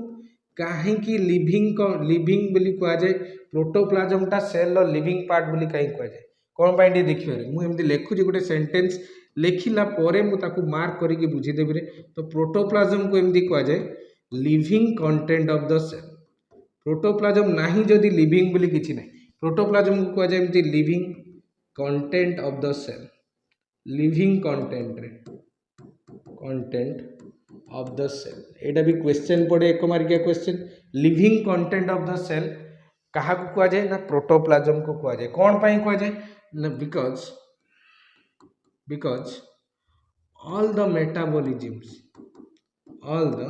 कहीं लिविंग बोली कह जाए प्रोटोप्लाजमटा सेल लिविंग पार्ट बोली कहीं कह जाए कौन पाई टे देखिबारे मुझे लिखुची गोटे सेंटेंस लिखिला परे मु ताकू मार्क करके बुझीदेवी तो प्रोटोप्लाजम को एमती कह जाए living content of the cell protoplasm नाही जदि लिविंग बोली किछि नाही प्रोटोप्लाजम को कह जाए एमती living content of the cell living content of the cell एटा भी क्वेश्चन पड़े एक मार्किया question living content of the cell कहा को कह जाए ना प्रोटोप्लाजम को कह जाए कौन पाई कह जाए ना because all the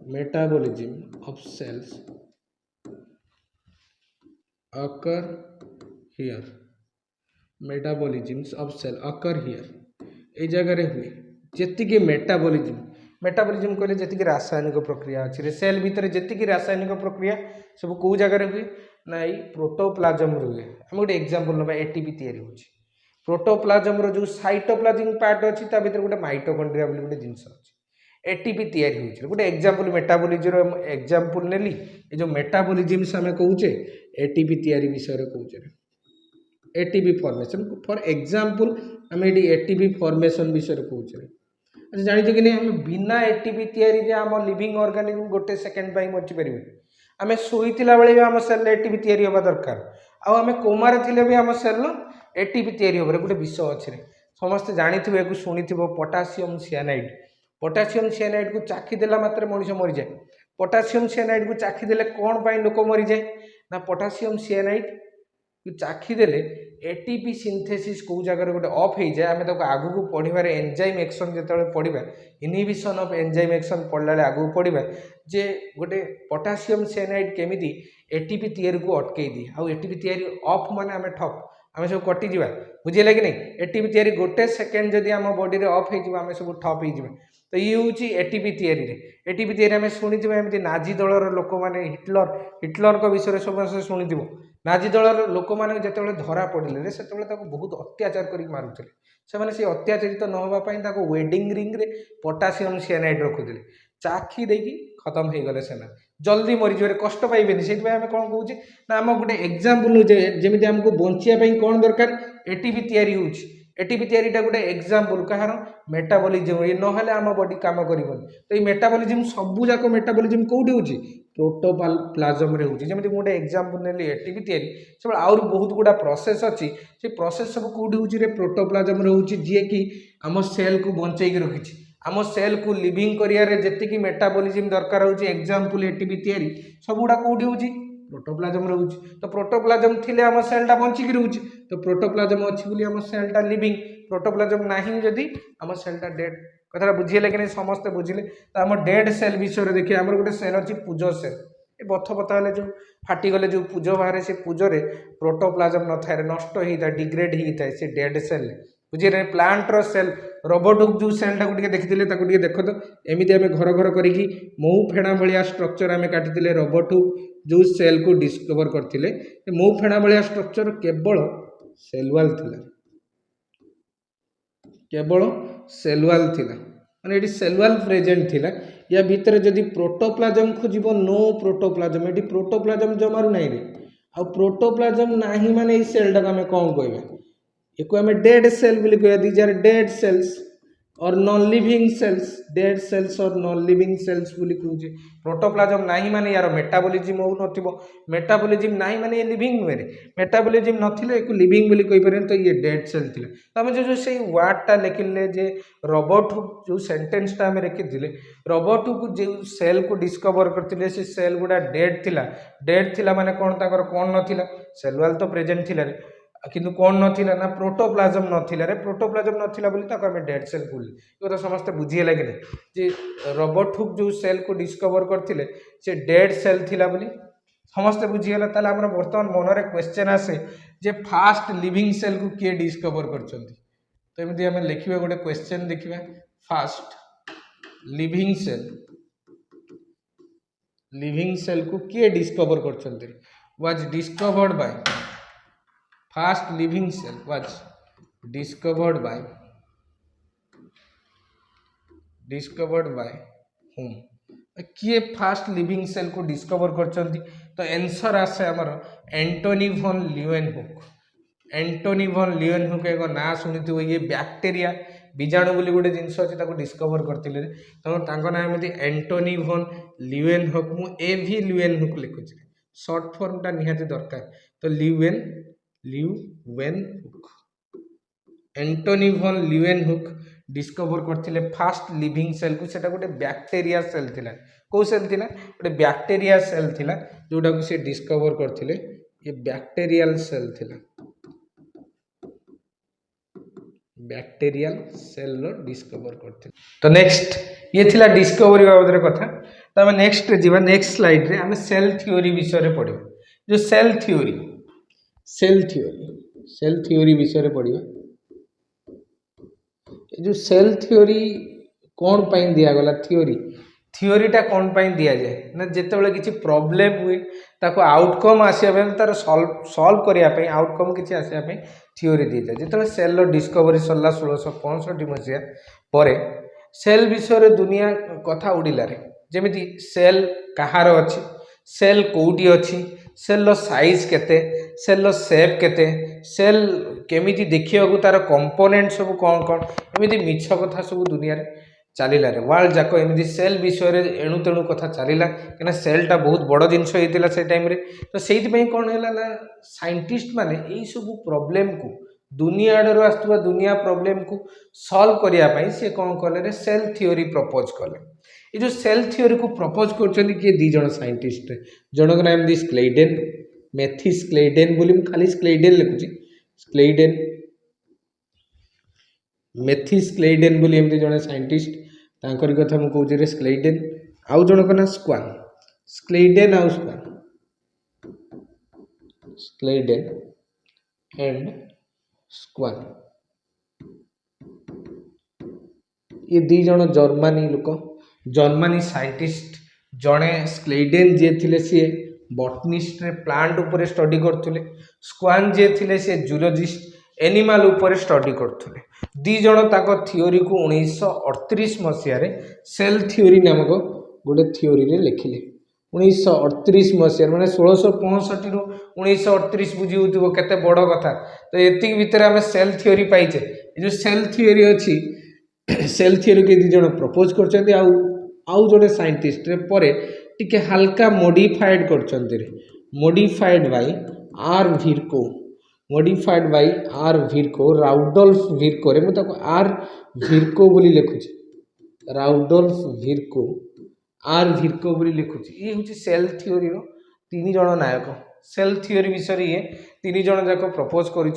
metabolisms of cells occur here metabolisms of cell occur here ए जगह हुए जी मेटाबॉलिज्म कहले जी रासायनिक प्रक्रिया अच्छी सेल भितर जी रासायनिक प्रक्रिया सब कौ जगार हुए ना ये प्रोटोप्लाजम हुए आम गोटे एग्जांपल ना एटीपी तैयारी हो प्रोटोप्लाजम जो साइटोप्लाज्मिक पार्ट अच्छी भर गोटे माइटोकॉन्ड्रिया गोटे जिनस अच्छी एटीपी तैयारी हो गोटे एग्जांपल मेटाबॉलिज्म एग्जांपल नेली ये जो मेटाबॉलिज्म्स आम कहे एटीपी तैयारी विषय कौचे एटीपी फॉर्मेशन फॉर एग्जांपल आम ये एटीपी फॉर्मेशन विषय कौचे अच्छा जानी कि नहीं आम बिना एटीपी तैयारी आम लिविंग ऑर्गेनिज्म गोटे सेकेंड बचीपर आम शोला बेले आम सेल एटीपी तैयारी होगा दरकार आम कोमार थे भी आम सेल एटीपी तैयारी होगा गोटे विषय अच्छे समस्ते जानी शुणी पोटासियम सियानाइड को चाखीदेला मात्र मनीष मरी जाए पोटासियम सियानाइड को चाखीदे कौन पर लोक मरी जाए ना पोटासियम सियानाइड चाखीदेले एटीपी सिंथेसिस कौ जगह गोटे ऑफ हो जाए आम आगू को पढ़ार एंजाइम एक्शन जो पढ़ा इनहिबिशन ऑफ एंजाइम एक्शन पढ़ला आगू पढ़ा जे गोटे पोटासियम सियानाइड केमिति एटीपी तैयारी को अटकई दिए आउ एटीपी तैयारी ऑफ माने आम ठप आम सब कटिजा बुझेगा कि नहीं एटीपी तैयारी गोटे सेकेंड जदि आम बॉडी रे ऑफ हो आम सब ठप हो तो ये हूँ एटीपी तैयारी आम शुणी एमती नाजी दलर लोक मैंने हिटलर विषय समस्त शुणी नाजी दलर लोक मैंने जो धरा पड़े से बहुत अत्याचार कर मारुले से अत्याचारित न होगापी वेडिंग रिंग रे पोटासियम सियानाइड रखुले चाखी देकी खत्म हो गले सेना जल्दी मरीज कष्ट पाइबे से आम कौन कौचे ना आम गोटे एग्जांपल जमी आमको बचापी कौन दरकार एटीपी तैयारी होची एटीपी तैयारीटा गोटे एग्जांपल कहार मेटाबॉलिज्म ये ना आम बॉडी काम कर तो ये मेटाबॉलिज्म सबूक मेटाबॉलिज्म कौटी होची प्रोटोप्लाज्म रे होची जमी गोटे एग्जांपल नेली एटीपी तैयारी सब आउर बहुत गुड़ा प्रोसेस अच्छी से प्रोसेस सब कौटी होची रे प्रोटोप्लाज्म रे होची जे कि आम सेल को बंचेकी रखी आम सेल को लिविंग करियारे जेतिकी मेटाबॉलिज्म दरकार होची एग्जांपल एटीपी तैयारी सब गुड़ा कौटी होची प्रोटोप्लाज्म रोचे तो प्रोटोप्लाज्म थिले आम सेलटा बंचिकी रोचे तो प्रोटोप्लाज्म अच्छी बोली आम सेलटा लिविंग प्रोटोप्लाज्म नाही जदि आम सेलटा डेड कथा बुझीले कि नहीं समस्ते बुझिले तो आम डेड सेल विषय देखिए आम गोटे सेल अच्छी पूज सेल ये बथ बता जो फाटीगले जो पूज बाहर से पूजरे प्रोटोप्लाज्म न था नष्ट होता है डिग्रेड होता है से डेड सेल बुझे प्लांटर सेल रोबोट जो सेलटा को देखी देख तो एमती आम घर घर करी मऊ फेणा भाया स्ट्रक्चर आम काटी रोबोट जो सेल को डिस्कवर करते मऊ फेणा भाया स्ट्रक्चर केवल सेलुआल थिला केवल सेलुआल थिला माने ये सेलुआल प्रेजेंट थिला या भितर जदि प्रोटोप्लाज्म खोजिबो नो प्रोटोप्लाज्म ये प्रोटोप्लाज्म जमारू नहीं रे आ प्रोटोप्लाज्म नाही माने ये सेलटा आम कौन कहबा एक आम डेड सेल बोली कहया दीज आर डेड सेल्स और non living cells dead cells और नॉन लिविंग सेल्स बोली कहूचे प्रोटोप्लाज्म नाही माने यार मेटाबॉलिज्म हो नथिबो मेटाबॉलिज्म नाही माने ये लिविंग नुहे मेटाबॉलिज्म नथिले एको लिविंग बोली कहि परन तो ये डेड सेल थिला तो हम जो से वर्डटा लिखिले जे रोबोट जो सेंटेंसटा हम लिखिथिले रोबोट को जो सेल को डिस्कवर करथिले से सेल गुडा डेड थिला माने कोन ताकर कोन नथिला सेलुआल तो प्रेजेंट थिला रे किंतु कौन नथिला ना प्रोटोप्लाज्म नथिला रे प्रोटोप्लाज्म नथिला बोली ताको हमें डेड सेल बोली ये तो समस्त बुझीला कि नहीं जे रोबोट हुक जो सेल को डिस्कवर करथिले से डेड सेल थिला बोली समस्त बुझीगला ताले हमर वर्तमान मनरे क्वेश्चन आसे जे फास्ट लिविंग सेल को किए डिस्कवर करछंती तो एमती हमें लिखिबा गोटे क्वेश्चन देखिबा फास्ट लिविंग सेल को किए डिस्कवर करछंती was discovered by First living cell was discovered by whom? किए फास्ट लिविंग सेल को डिस्कवर करछंती तो आंसर आसे हमर एंटोनी von ल्यूएनहुक एंटोनी von ल्यूएनहुक एक ना सुनिथिबो ये बैक्टीरिया बीजाणु बोली गोटे जिनस अच्छे ताको डिस्कवर करथिले तो तांको ना एमती एंटोनी von ल्यूएनहुक मु एवी ल्यूएनहुक लिखुछि शॉर्ट फॉर्म टा निहाती दरकार तो ल्यूएनहुक एंटोनी von ल्यूएनहुक डिस्कवर करथिले फास्ट लिविंग सेल को सेटा गोटे बैक्टीरिया सेल थिला को सेल थिला गोटे बैक्टीरिया सेल थिला जोटा को से डिस्कवर करथिले ये बैक्टीरियल सेल थिला बैक्टीरियल सेल लो डिस्कवर करथिले तो नेक्स्ट ये थिला डिस्कवरी बाबद कथा तो हम नेक्स्ट जीवा नेक्स्ट स्लाइड रे हम सेल थ्योरी विषय रे पढिबा जो सेल सेल थ्योरी विषय पढ़िया। ये जो सेल थ्योरी कौन पाई दिगला थ्योरीटा कौन पाई दि जाए ना जिते किसी प्रोब्लेम हुए ताको आउटकम आसवा तार सल्व करने आउटकम किसी आसवाई थ्योरी दी जाए जिते सेल डिस्कवरी सरला 1665 मसीहा पर सेल विषय दुनिया कथा उड़िलारे जमी सेल कहार अच्छी सेल कौटी अच्छी सेल साइज केते सेल सेप केते सेल केमी देखा तार कंपोनेंट सब कौन कौन एमती मिछ कथा सब दुनिया चलला वर्ल्ड जाक एमती सेल विषय एणु तेणु कथा चलला कहीं सेलटा बहुत बड़ जिनस होता से टाइम तो से कौन है ना साइंटिस्ट माने यही सब प्रॉब्लम को दुनिया आड़ू आसुवा दुनिया प्रॉब्लम को सॉल्व करने सी कौन कले सेल थ्योरी प्रपोज कले ये जो सेल थ्योरी को प्रपोज कर किए दी जन साइंटिस्ट जनक नाम दी स्क्लेडेन मैथ्यूस स्क्लेडेन बोली खाली स्क्लेडेन लिखुची स्क्लेडेन मैथ्यूस स्क्लेडेन बोली एमती जन साइंटिस्ट तांकरी कथा मु कहूँ स्क्लेडेन आउ जनक ना स्क्वान स्क्लेडेन आउ स्क्वान स्क्लेडेन एंड स्क्वान ये दी जन जर्मनी लोक जर्मनी साइंटिस्ट जड़े स्क्लेडेन जी थे सी बटनिस्ट ने प्लांट उपर स्टडी करते स्क्वान जी थे सी जूलॉजिस्ट एनिमल उपर स्टडी करते दी जन ताको थ्योरी को 1938 मसीह सेल थ्योरी नामक गोटे थ्योरी रे लिखिले 1938 मसीह मैंने 1665 रु 1938 बुझी हो केते बड़ कथा तो ये भितर आम सेल थ्योरी पाइचे जो सेल थ्योरी अच्छी सेल थ्योरी के दी जन प्रपोज कर आउ जड़े साइंटिस्ट पर टिके हल्का मॉडिफाइड कर modified by R Virchow modified by R Virchow Rudolf Virchow रे मुझे आर भिर्को बोली लिखुची राउडोल्फ भिर्को आर भिर्को बोली लिखुची ये हूँ सेल थ्योरी रो तीन जन नायक सेल थ्योरी विषय ये तीन जन जाक प्रपोज कर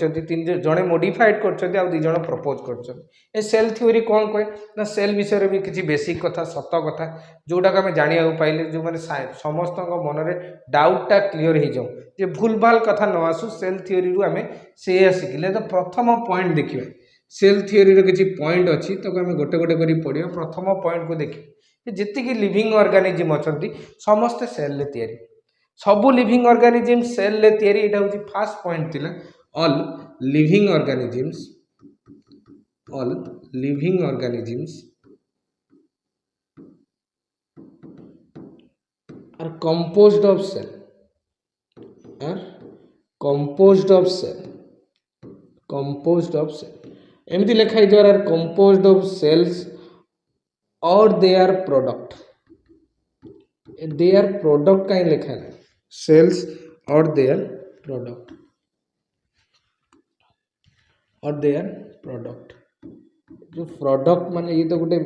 जड़े मॉडिफाइड कर दी जन प्रपोज कर सेल थ्योरी कौन कहे ना सेल विषय भी किसी बेसिक कथा सत कथा जोटा आम जाना पाइले जो मैंने समस्त मन में डाउटा क्लीयर हो जाऊँ जे भूल भाल कथा न आसू सेल थ्योरी आम से शिखिले तो प्रथम पॉइंट देखिए सेल थ्योरी किसी पॉइंट अच्छी तो आम गोटे गोटे कर पढ़िया प्रथम पॉइंट को देखिए जी लिविंग ऑर्गेनिज्म अच्छा समस्ते सेल तैयारी सबू लिविंग ऑर्गेनिज्म सेल ले तैयारी एटा होची फर्स्ट पॉइंट थिला all living organisms are composed of cell एमती लिखा है are composed of cells or their product कहीं लिखा है cells or their product जो प्रोडक्ट माने ये तो गोटे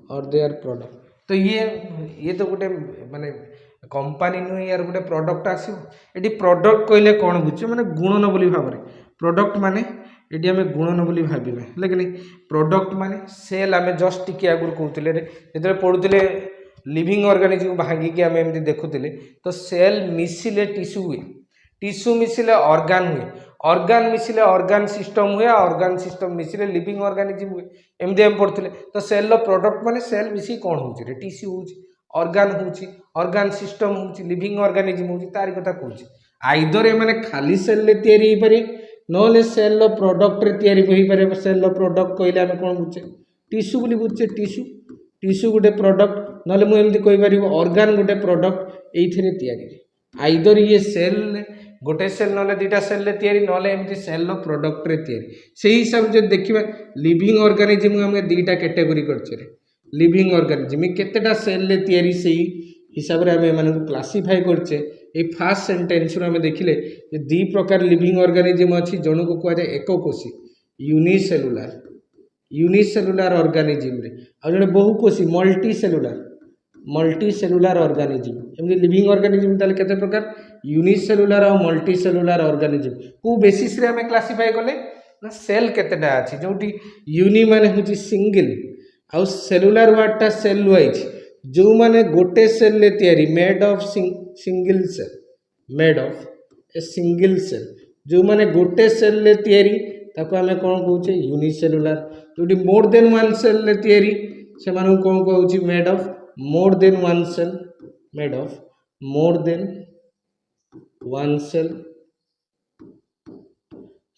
और देयर प्रोडक्ट तो ये तो गोटे माने कंपनी नुहे यार गोटे प्रोडक्ट आसो ये प्रोडक्ट कहले कौन बुझे माने गुणन बोली भाव में प्रोडक्ट माने ये आम गुणन बोली भाविना लेकिन प्रोडक्ट माने सेल आम जस्ट टिके आगुरी कहते जो पढ़ुले लिविंग ऑर्गेनिज्म भांगिकी आम एमती देखुले तो सेल मिसिले टिश्यू हुए टिश्यू मिसिले ऑर्गन हुए ऑर्गन मिसिले ऑर्गन सिस्टम हुए ऑर्गन सिस्टम मिसिले लिविंग ऑर्गेनिज्म हुए एमती आम पढ़ुले तो सेल प्रोडक्ट माने सेल मिसिक कौन हो टिश्यू हो ऑर्गन हो ऑर्गन सिस्टम हो लिविंग ऑर्गेनिज्म हो तारी कथा कहूँ आइदर एमाने खाली सेल ले तैयारी हो पारे नले सेल प्रोडक्ट रे तैयारी हो पारे सेल प्रोडक्ट कहले आम कौन बुझे टिश्यू बोली बुझे टिश्यू गोटे प्रोडक्ट नले मुझे कहीपर ऑर्गन गोटे प्रोडक्ट ये तैयारी आइदर ये सेल गोटे सेल ना दुटा सेल तैयारी ना एमती सेल प्रोडक्ट रे तैयारी से हिसाब से देखिए लिविंग ऑर्गेनिज्म आम दुटा कैटेगोरी कर लिविंग ऑर्गेनिज्म केतेटा सेल तैयारी से हिसाब से आम एम क्लासीफाई करचे ये फास्ट सेंटेन्स आम देखिले दी प्रकार लिविंग ऑर्गेनिज्म अच्छी जन को कहुए एक कोशी यूनिसेलुलार ऑर्गेनिज्म रे आ जड़े बहुकोशी मल्टी सेलुलार ऑर्गेनिज्म एमती लिविंग ऑर्गेनिज्म ताले केते प्रकार यूनिसेलुलार और मल्टी सेलुलार ऑर्गेनिज्म को बेसिस रे हमें क्लासीफाई कले ना सेल केतेटा अछि जोटी यूनि माने होची सिंगल आउ सेलुलार वर्डटा सेल लुआइछि जो माने गोटे सेल ले तैयारी made of single cell, made of a single cell, जो माने गोटे सेल ले तैयारी ताको आमे कोन कहूचे यूनिसेलुलर, जोटी मोर देन वन सेल ले तैयारी से माने कोन कहूची made of more than one cell, made of more than one cell,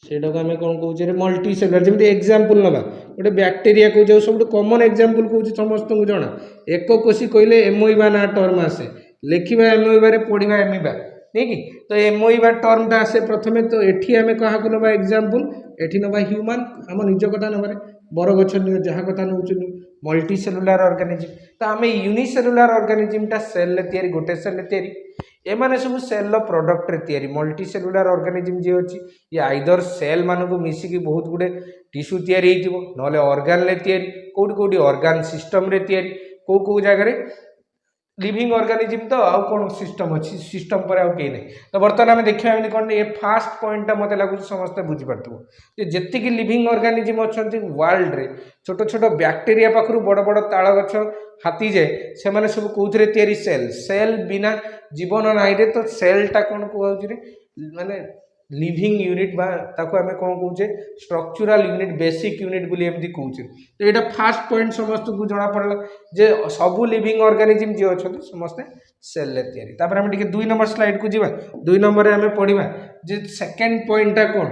सेटा को आमे कोन कहूचे रे मल्टी सेलुलर। जेमति एग्जांपल नबा गोटे बैक्टीरिया को जो सब कॉमन एग्जांपल कहूची समस्त को जणा एक कोशी कहले एमोइबा ना टर्म आसे, लेखिबा एमोइबा रे पढिबा एमिबा नहीं कि, तो एमोइबा टर्म टा आसे प्रथमे, तो एठी आमे कहा को नबा एग्जांपल, एठी नबा ह्यूमन हम निज कथा नबारे बर गछ नि जहा कथा नउचु मल्टी सेलुलर ऑर्गेनिज्म, तो आमे यूनिसेलुलर ऑर्गेनिज्म टा सेल ले तयारी गोटे सेल ले तयारी, एमाने सब सेल रो प्रोडक्ट रे तयारी। मल्टी सेलुलर ऑर्गेनिज्म जे अछि ये आइदर सेल मानु को मिसी की बहुत गुडे टिश्यू तयारी हेतिबो, नले ऑर्गन ले तयारी, कोडी कोडी ऑर्गन सिस्टम रे तयारी, को जगह रे लिविंग ऑर्गेनिज्म, तो आउ कौन सिस्टम अच्छी सिस्टम पर आउ कहीं नहीं। तो बर्तमान आम देखा एमती कौन ये फास्ट पॉइंटा मत लगुच समस्ते बुझीपार जी लिविंग ऑर्गेनिज्म अच्छा वर्ल्ड रे छोट छोट बैक्टीरिया पाखु बड़ बड़ ताल गछ हाथी जाए से सब कौन तैयारी सेल, सेल बिना जीवन ना रे, तो सेलटा कौन कहूँ माने लिविंग यूनिट बा ताको आमे कौन कहूचे स्ट्रक्चरल यूनिट, बेसिक यूनिट बोली एमती कहूचे। तो यहाँ फास्ट पॉइंट समस्त को जना पड़ला जे सबू लिविंग ऑर्गेनिज्म जी अच्छा समस्ते सेल ले तैयारी। तापर आमे टिके 2 नंबर स्लाइड को जीवा, 2 नंबर रे आमे पढ़िबा जे सेकंड पॉइंटटा कोन,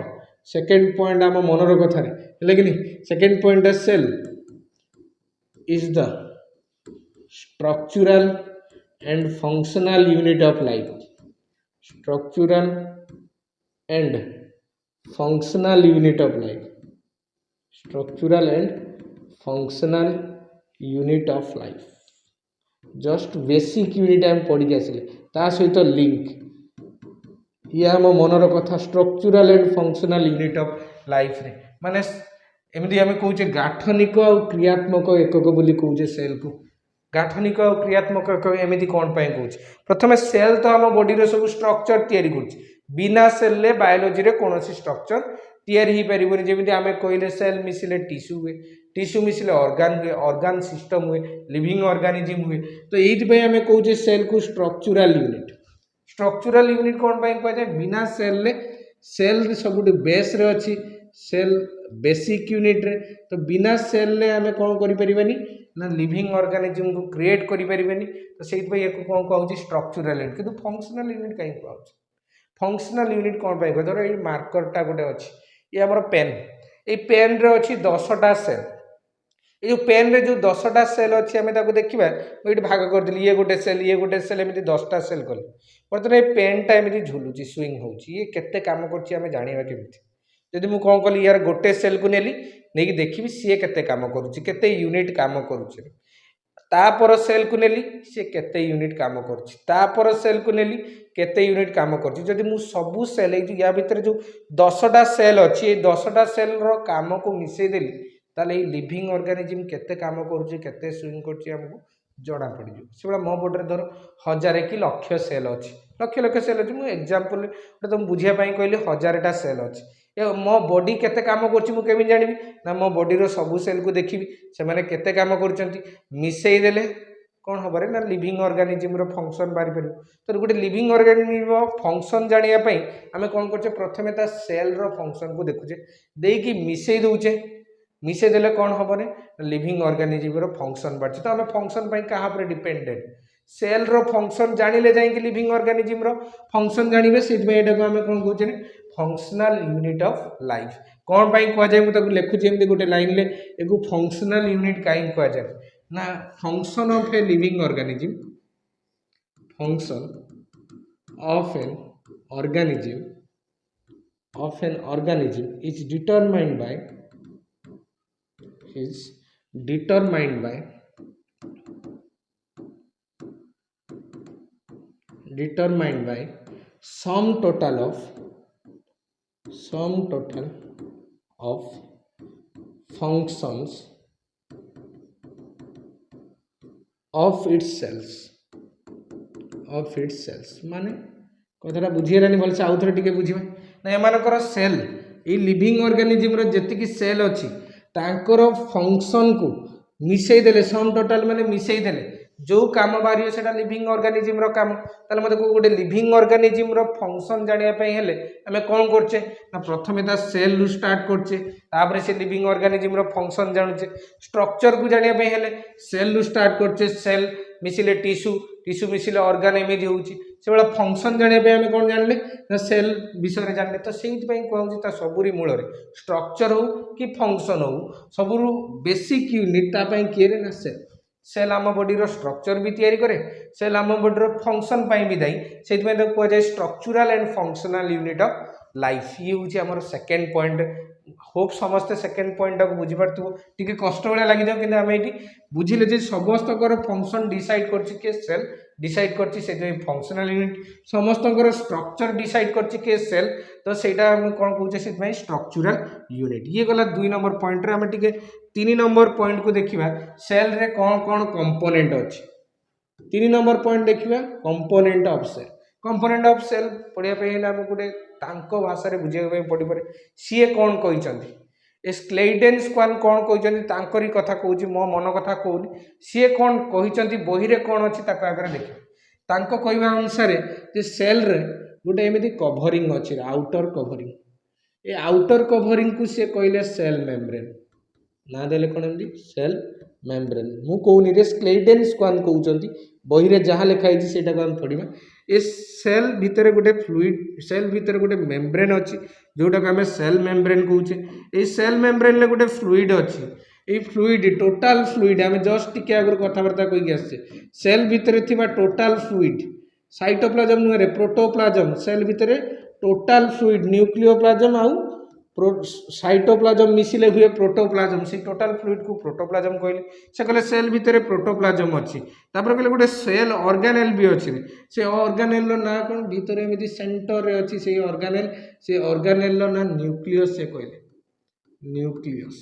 सेकंड पॉइंट आम मनर कथा रे हेले कि नहीं, second point cell is the structural and functional unit of life, structural and functional unit of life, structural and functional unit of life, just basic unit आम पढ़ी आसिले ता सहित लिंक ये आम मनर कथा structural and functional unit of life रे माने एमती आम कहूचे गाठनिक और क्रियात्मक एकक बोली कहूचे सेल को, गाठनिक और क्रियात्मक एकक एमती कौन पाए कहूचे। प्रथमे सेल तो आम बॉडी रे सब स्ट्रक्चर तैयारी करछि, बिना सेल ले बायोलॉजी रे कौन स्ट्रक्चर तैयारी हो पारिबोनी। जेमिति आमे कहले सेल मिसिले टिश्यू हुए, टिश्यू मिसिले ऑर्गन हुए, ऑर्गन सिस्टम हुए, लिविंग ऑर्गेनिज्म हुए। तो एइथि आमे कहूचे सेल को स्ट्रक्चरल यूनिट, स्ट्रक्चरल यूनिट कौन पाए कहै बिना सेल ले, सेल सबुठ बेस रे अछि, सेल बेसिक यूनिट रे, तो बिना सेल ले आमे कौन करि परिबानी ना लिविंग ऑर्गेनिज्म को क्रिएट करि परिबानी। तो सेइथि एको कौन कहूची स्ट्रक्चरल यूनिट, किंतु फंक्शनल यूनिट काई कहूची, फंक्शनल यूनिट कौन पाए धर ये मार्करटा गोटे अच्छी ये आम पेन, ये पेन रे अच्छी 10टा सेल, ये पेन रे जो 10टा सेल अच्छी आम देखा ये भाग करदेली ये गोटे सेल, ये गोटे सेल एमती 10टा सेल कल बर्तमान ये पेनटा एमती झुलुची स्विंग होची, ये केते काम करछि आमे जानिबा केमती। जदि मु कौन कली यार गोटे सेल को नेली नहीं देखी सी केते काम करुछि, केते यूनिट काम करुछि, तापर सेल को नेली सी केते यूनिट काम करुछि, तापर सेल को नेली केते यूनिट काम करुछि। जदि मु सबु सेल या भितर जो 10टा सेल अच्छी 10टा सेल रो काम को मिसई देली ताले ये लिविंग ऑर्गेनिज्म केते काम करुछि, केते स्विंग करछि हमको जणा पड़ जो। से मो बॉडी रे धर 1000 कि लक्ष सेल अच्छी, लक्ष लक्ष सेल अच्छी, मुझे एग्जांपल तुम बुझिया पई कहली 1000टा सेल अच्छी, मो बॉडी केते काम करछि मु केमि जानिबि ना मो बॉडी रो सबु सेल को देखिबि से माने केते काम करछंती, मिसई देले कौन हम ना लिविंग ऑर्गेनिज्म रो फंक्शन बाहरी पार। तो गोटे लिविंग ऑर्गेनिज्म फंक्शन जानिया पई आमे कोन करछे प्रथमे ता सेल रो फंक्शन को देखुचे, देकी मिसई दउचे, मिसई देले कौन हम ने लिविंग ऑर्गेनिज्म रो फंक्शन बाहर। तो आमे फंक्शन पई कहा पर डिपेंडेंट, सेल रो फंक्शन जानिले जाई कि लिविंग ऑर्गेनिज्म रो फंक्शन जानिबे, सेति पई एटा को आमे कोन कहउचे फंक्शनल यूनिट ऑफ लाइफ। कौन पाई कह जाए मुझे लिखुची एमती गोटे लाइन ले एको फंक्शनल यूनिट कहीं कह जाए ना function of a living organism, function of an organism is determined by sum total of functions of its cells माने कथाटा बुझीगलानी भलसे आउ थे टिके बुझिबा ना एमानकर सेल ये लिविंग ऑर्गेनिज्म रो जेतिकी सेल अछि तांकर फंक्शन को मिसई देले, सम टोटल माने मिसई देले जो काम बाहर से लिविंग ऑर्गेनिज्म काम ताले मते को गोटे लिविंग ऑर्गेनिज्म रो फंक्शन जानिया पे हेले हमें कौन करछे ना प्रथमे ता सेल रु स्टार्ट करछे तापर से लिविंग ऑर्गेनिज्म रो फंक्शन जानुछे स्ट्रक्चर को जानिया पे हेले सेल रु स्टार्ट करछे सेल मिसिले टिश्यू टिश्यू मिसिले ऑर्गन एमि होउची से वाला फंक्शन जानिया पे हमें कौन जानले ना सेल विषय रे जानले तो सेहित पई कहउची ता सबुरी मूल रे स्ट्रक्चर हो कि फंक्शन हो सबुरु बेसिक यूनिट ता पई किए रे ना सेल सेल आम बॉडी स्ट्रक्चर भी तैयारी करे सेल आम बॉडी फंक्शन भी दायी से कहुए structural and functional unit of life ये हूँ आम सेकेंड पॉइंट होप समस्ते सेकेंड पॉइंट को बुझीपार टी कष्ट भाया लगे कि आम ये बुझिले समस्त फंक्शन डिसाइड कर सेल डिसाइड कर फंक्शनल यूनिट समस्त स्ट्रक्चर डिसाइड कर सेल तो सहीटा आम कौन कहे से स्ट्रक्चरल यूनिट ये गला 2 नंबर पॉइंट रे आम टिके 3 नंबर पॉइंट को देखिए सेल रे कौन कौन कंपोनेंट अच्छी 3 नंबर पॉइंट देखिए कंपोनेंट ऑफ सेल पढ़िया आम गोटे भाषा बुझे पड़ पारे सी कौन कहते स्क्लेडेन स्क्वान कौन कहते कथा कहूँ मो मन कथा कहूनी सी कौन कहते बही रे कौन अच्छी आगे देखिए कहवा अनुसार सेल रे गोटे एमती कभरिंग अच्छी आउटर कभरिंग ये आउटर कभरिंग को सी कहले सेल मेम्ब्रेन ना देले कौन एमती सेल मेम्ब्रेन मु कहूनी रे स्क्लेडेन स्क्वान कहते बही रे जहाँ लिखाई सेटा को हम पढ़ा ए सेल भितर गोटे फ्लूइड सेल भितर गोटे मेम्ब्रेन अच्छी जोटा को आम सेल मेम्ब्रेन कहूचे ये सेल मेम्ब्रेन ले गोटे फ्लूइड अच्छी ये फ्लूइड टोटाल फ्लूइड आम जस्ट टिके आगर कथबार्ता कहीकि आसे सेल भितर थिबा टोटाल फ्लूइड साइटोप्लाज्म नुहे प्रोटोप्लाज्म सेल भितर टोटाल फ्लूइड न्यूक्लियोप्लाज्म आउ साइटोप्लाज्म मिसिले हुए प्रोटोप्लाज्म से टोटाल फ्लूइड को प्रोटोप्लाज्म कहले से कहले सेल भितर प्रोटोप्लाज्म अच्छी तापर कहले गोटे सेल ऑर्गेनेल भी अच्छी से ऑर्गेनेल ना कौन भितर एमती सेंटर रे अच्छी से ऑर्गेनेल ना न्यूक्लियस से कहले न्यूक्लियस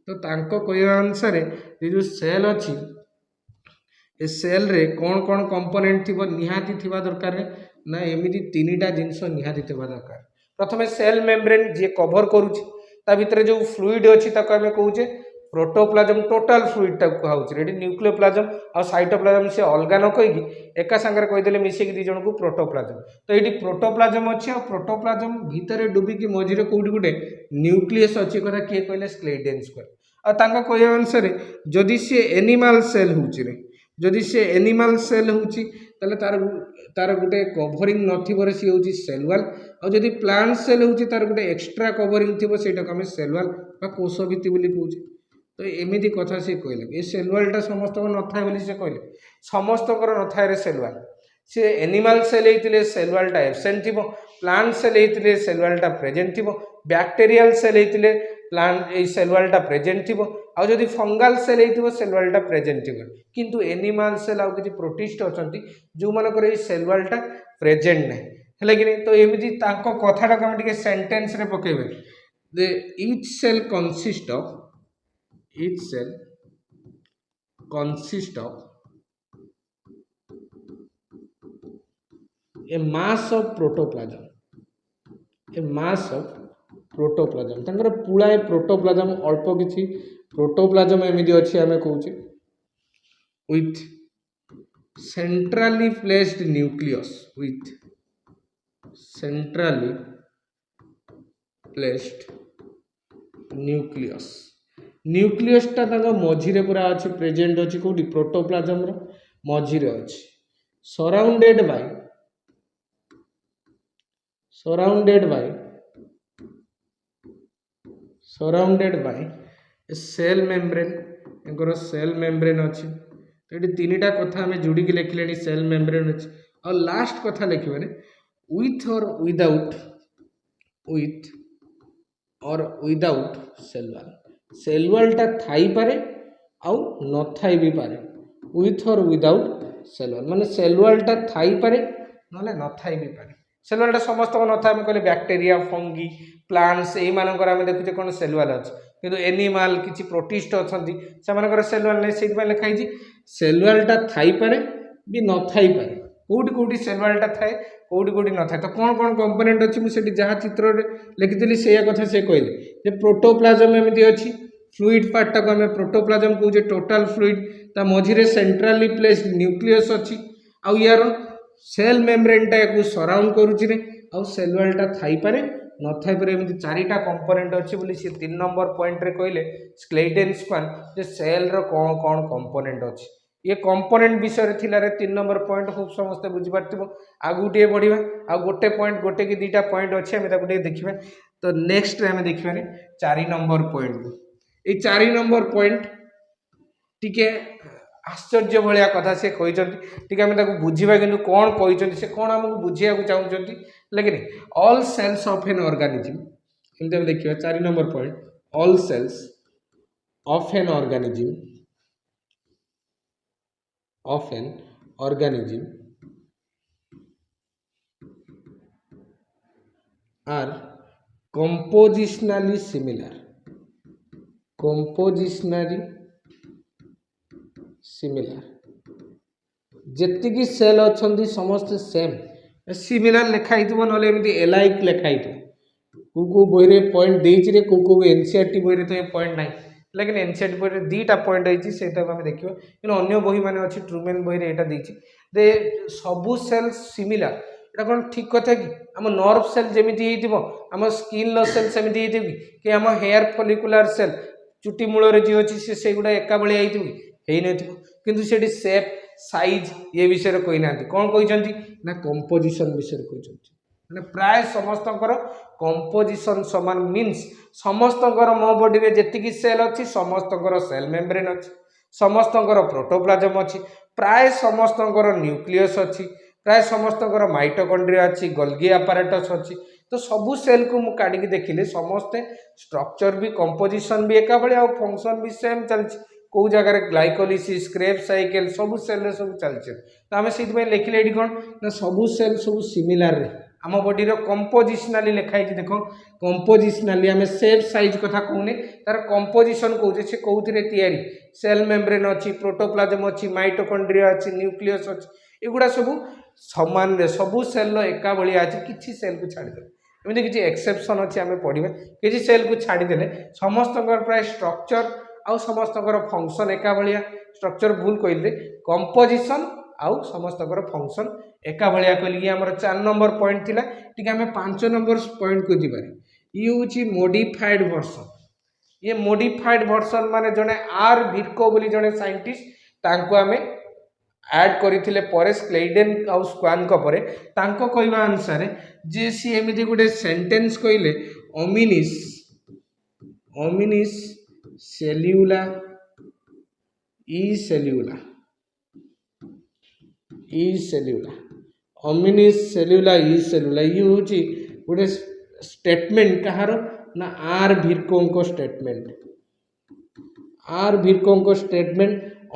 तो तांको कहवा अनुसार ये जो सेल अच्छी ए सेल रे कौन कौन कंपोनेंट थी निहाती थिबा दरकार ना एमती 3टा जिनस निहाती थिबा दरकार प्रथमे सेल मेम्ब्रेन जी कभर करुच्ची ता भितर जो फ्लूइड अच्छी आम कहे प्रोटोप्लाज्म टोटाल फ्लूइड कहूँ न्यूक्लियोप्लाज्म आ साइटोप्लाज्म से अलग न कहीकि एका सांगे कहीदेले मिसेक दी जन को प्रोटोप्लाज्म तो ये प्रोटोप्लाज्म अच्छी और प्रोटोप्लाज्म भितर डुबिकी मझे कौटी गोटे न्यूक्लियस अच्छी कथा किए कहले स्क्लेडेन स्क्वायर आ कहवा अनुसार जदि सी एनिमल सेल होची जदि सी एनिमल सेल होची ताले तार गोटे कभरिंग नथिबरे सी होची सेल वाल और जदि प्लांट सेल होची तार गोटे एक्स्ट्रा कभरिंग थिबो सेटा को हम सेल वाल बा कोष भित्ति बोली कहूचे तो एमिति कथा से कहले ए सेल वालटा समस्त न थाए बोली से कहले समस्त न थाए रे सेल वाल सी एनिमल सेल हेतिले सेल वालटा एब्सेंट थिबो प्लांट सेल हेतिले सेल वालटा प्रेजेंट थिबो बैक्टीरियल सेल हेतिले प्लांट ए सेल वालटा प्रेजेंट थिबो आ जदि फंगाल सेल हेतिबो सेल वालटा प्रेजेंट थिबो किंतु एनिमल सेल आ किछि प्रोटिस्ट अछंती जो मानकर ए सेल वालटा प्रेजेंट नै हेले कि तो एमिति तांको कथाटा हम टिके सेंटेंस रे पकेबे the each cell consist of a mass of protoplasm तंकर पुलाए प्रोटोप्लाज्म अल्प किछि प्रोटोप्लाज्म एमिति अछि आमे कहूचे विथ सेंट्रली प्लेस्ड न्यूक्लियस न्यूक्लियसटा मझिरे पूरा अच्छी प्रेजेंट अच्छी कौटी प्रोटोप्लाज्म मझिरे अच्छी सराउंडेड बाय सेल मेम्ब्रेन अच्छी तो ये 3टा कथा आम जोड़िकी लिखले सेल मेम्ब्रेन अच्छी और लास्ट कथा लिखे विथ और विदाउट सेल वालटा थाई पारे आउ न थाई भी पारे विथ और विदाउट सेल वाल माने सेल वालटा थाई पारे नले न थाई भी पारे सेल वालटा समस्त न थाई कहले बैक्टीरिया फंगी प्लांट्स एई मानकर आम देखुचे कोन सेल वाल अछि किंतु एनिमल किछि प्रोटिस्ट अछंती से मानकर सेल वाल नै सेहि पय लिखाई छि सेल वालटा थाई पारे भी न थाई पारे कोटी कोटी सेल वालटा थाए कोटी कोटी न थाए तो कौन कौन कंपोनेंट अच्छी मुझे जहाँ चित्र लिखिली से कथा से कहले जे प्रोटोप्लाज्म एमती अच्छी फ्लूइड पार्टा को आम प्रोटोप्लाजम कहे टोटाल फ्लूइड ता मझिरे सेंट्राली प्लेस्ड न्यूक्लियस अच्छी आउ यार सेल मेम्ब्रेन टा या सराउंड करुच्ची आउ सेल वाल टा थाई पारे न थाई पारे एमती चारिटा कंपोनेंट अच्छी बोली सी 3 नंबर पॉइंट रे कहले स्क्लेडेन स्क्वान जे सेल रो कौन कौन कंपोनेंट अच्छी ये कंपोनेंट विषय थिला रे 3 नंबर पॉइंट खूब समस्त बुझी पारथिबो आगु टे बढ़िबा आ गोटे पॉइंट गोटे कि दुईटा पॉइंट अच्छे आम ताको देखिबा तो नेक्स्ट रे आम देखिबा 4 नंबर पॉइंट ये 4 नंबर पॉइंट टिके आश्चर्य भाया कथा से कहते आम बुझा कि कौन कहते से कौन आमको बुझा चाहते लेकिन all cells of an organism एमती देखिए 4 number point all cells of an organism are compositionally similar जेतिकी सेल अच्छी समस्त सेम सिमिलर लिखाई ना एलाइक लिखाई को बही पॉइंट देरी को एनसीईआरटी बही तो ये पॉइंट ना लेकिन एनसीईआरटी बही दुईटा पॉइंट होती से आम देखिए कि अन्य बही मैंने अच्छी ट्रूमेन बही यहाँ देती सबू सेल सिमिलर एटा कौन ठीक कथा कि आम नर्व सेल जमी आम स्किन सेल सेमती कि आम हेयर फॉलिकुलर सेल चुटी मूल जी अच्छी से गुड़ा एका भाया हो किंतु से सेप साइज ये विषय कही ना कौन कहते ना कंपोजिशन विषय कहते मैंने प्राय समस्त कंपोजिशन सामान मीन्स समस्त मो बॉडी रे जेतिकी सेल अच्छी समस्त सेल मेम्ब्रेन अच्छी समस्त प्रोटोप्लाजम अच्छी प्राय समस्त न्यूक्लियस अच्छी प्राय समस्त माइटोकॉन्ड्रिया अच्छी गोल्गी apparatus अच्छी तो सबू सेल को मु काढ़ी देखिले समस्ते स्ट्रक्चर भी कंपोजिशन भी एका भाया फंक्शन भी सेम चलती कौ जगार ग्लाइकोलिसिस क्रेब साइकेल सबू सेल सब चलছে तो आम से लिखिले ये कौन ना सबू सेल सब सिमिलार आम बॉडी कंपोजिशनाली लिखाई देख कंपोजिशनाली आम सेप साइज कथा कहूने तार कंपोजिशन कौचे से कौन तैयारी सेल मेम्ब्रेन अच्छी प्रोटोप्लाजम अच्छी माइटोकॉन्ड्रिया अच्छी न्यूक्लियस अच्छी एगुड़ा सब सामान सबू सेल एका भाया अच्छी किसी सेल को छाड़ीदे एमती किसी एक्सेप्शन अच्छी आम पढ़ा किसी सेल को छाड़ीदे समस्त प्राय स्ट्रक्चर आउ समस्त फंक्शन एका भाया स्ट्रक्चर भूल कहले कंपोजिशन आउ समस्त फंक्शन एका भाया कहली आम 4 नंबर पॉइंट थिला टिके आम 5 नंबर पॉइंट को जीवार ये हूँ मोडिफाइड वर्सन ये मोडिफाइड वर्सन माने जड़े आर भिर्को बोली जड़े साइंटिस्ट तांको आम ऐड करथिले परे स्क्लेडेन आउ स्क्वान को परे तांको कहवा अनुसार जे सी एमिति गोटे सेंटेंस कहले ओमिनिस सेल्यूला ई सेल्यूला ओमिनिस सेल्यूला ई सेल्यूला ये हूँ गोटे स्टेटमेंट कहार ना आर भिर्को स्टेटमेंट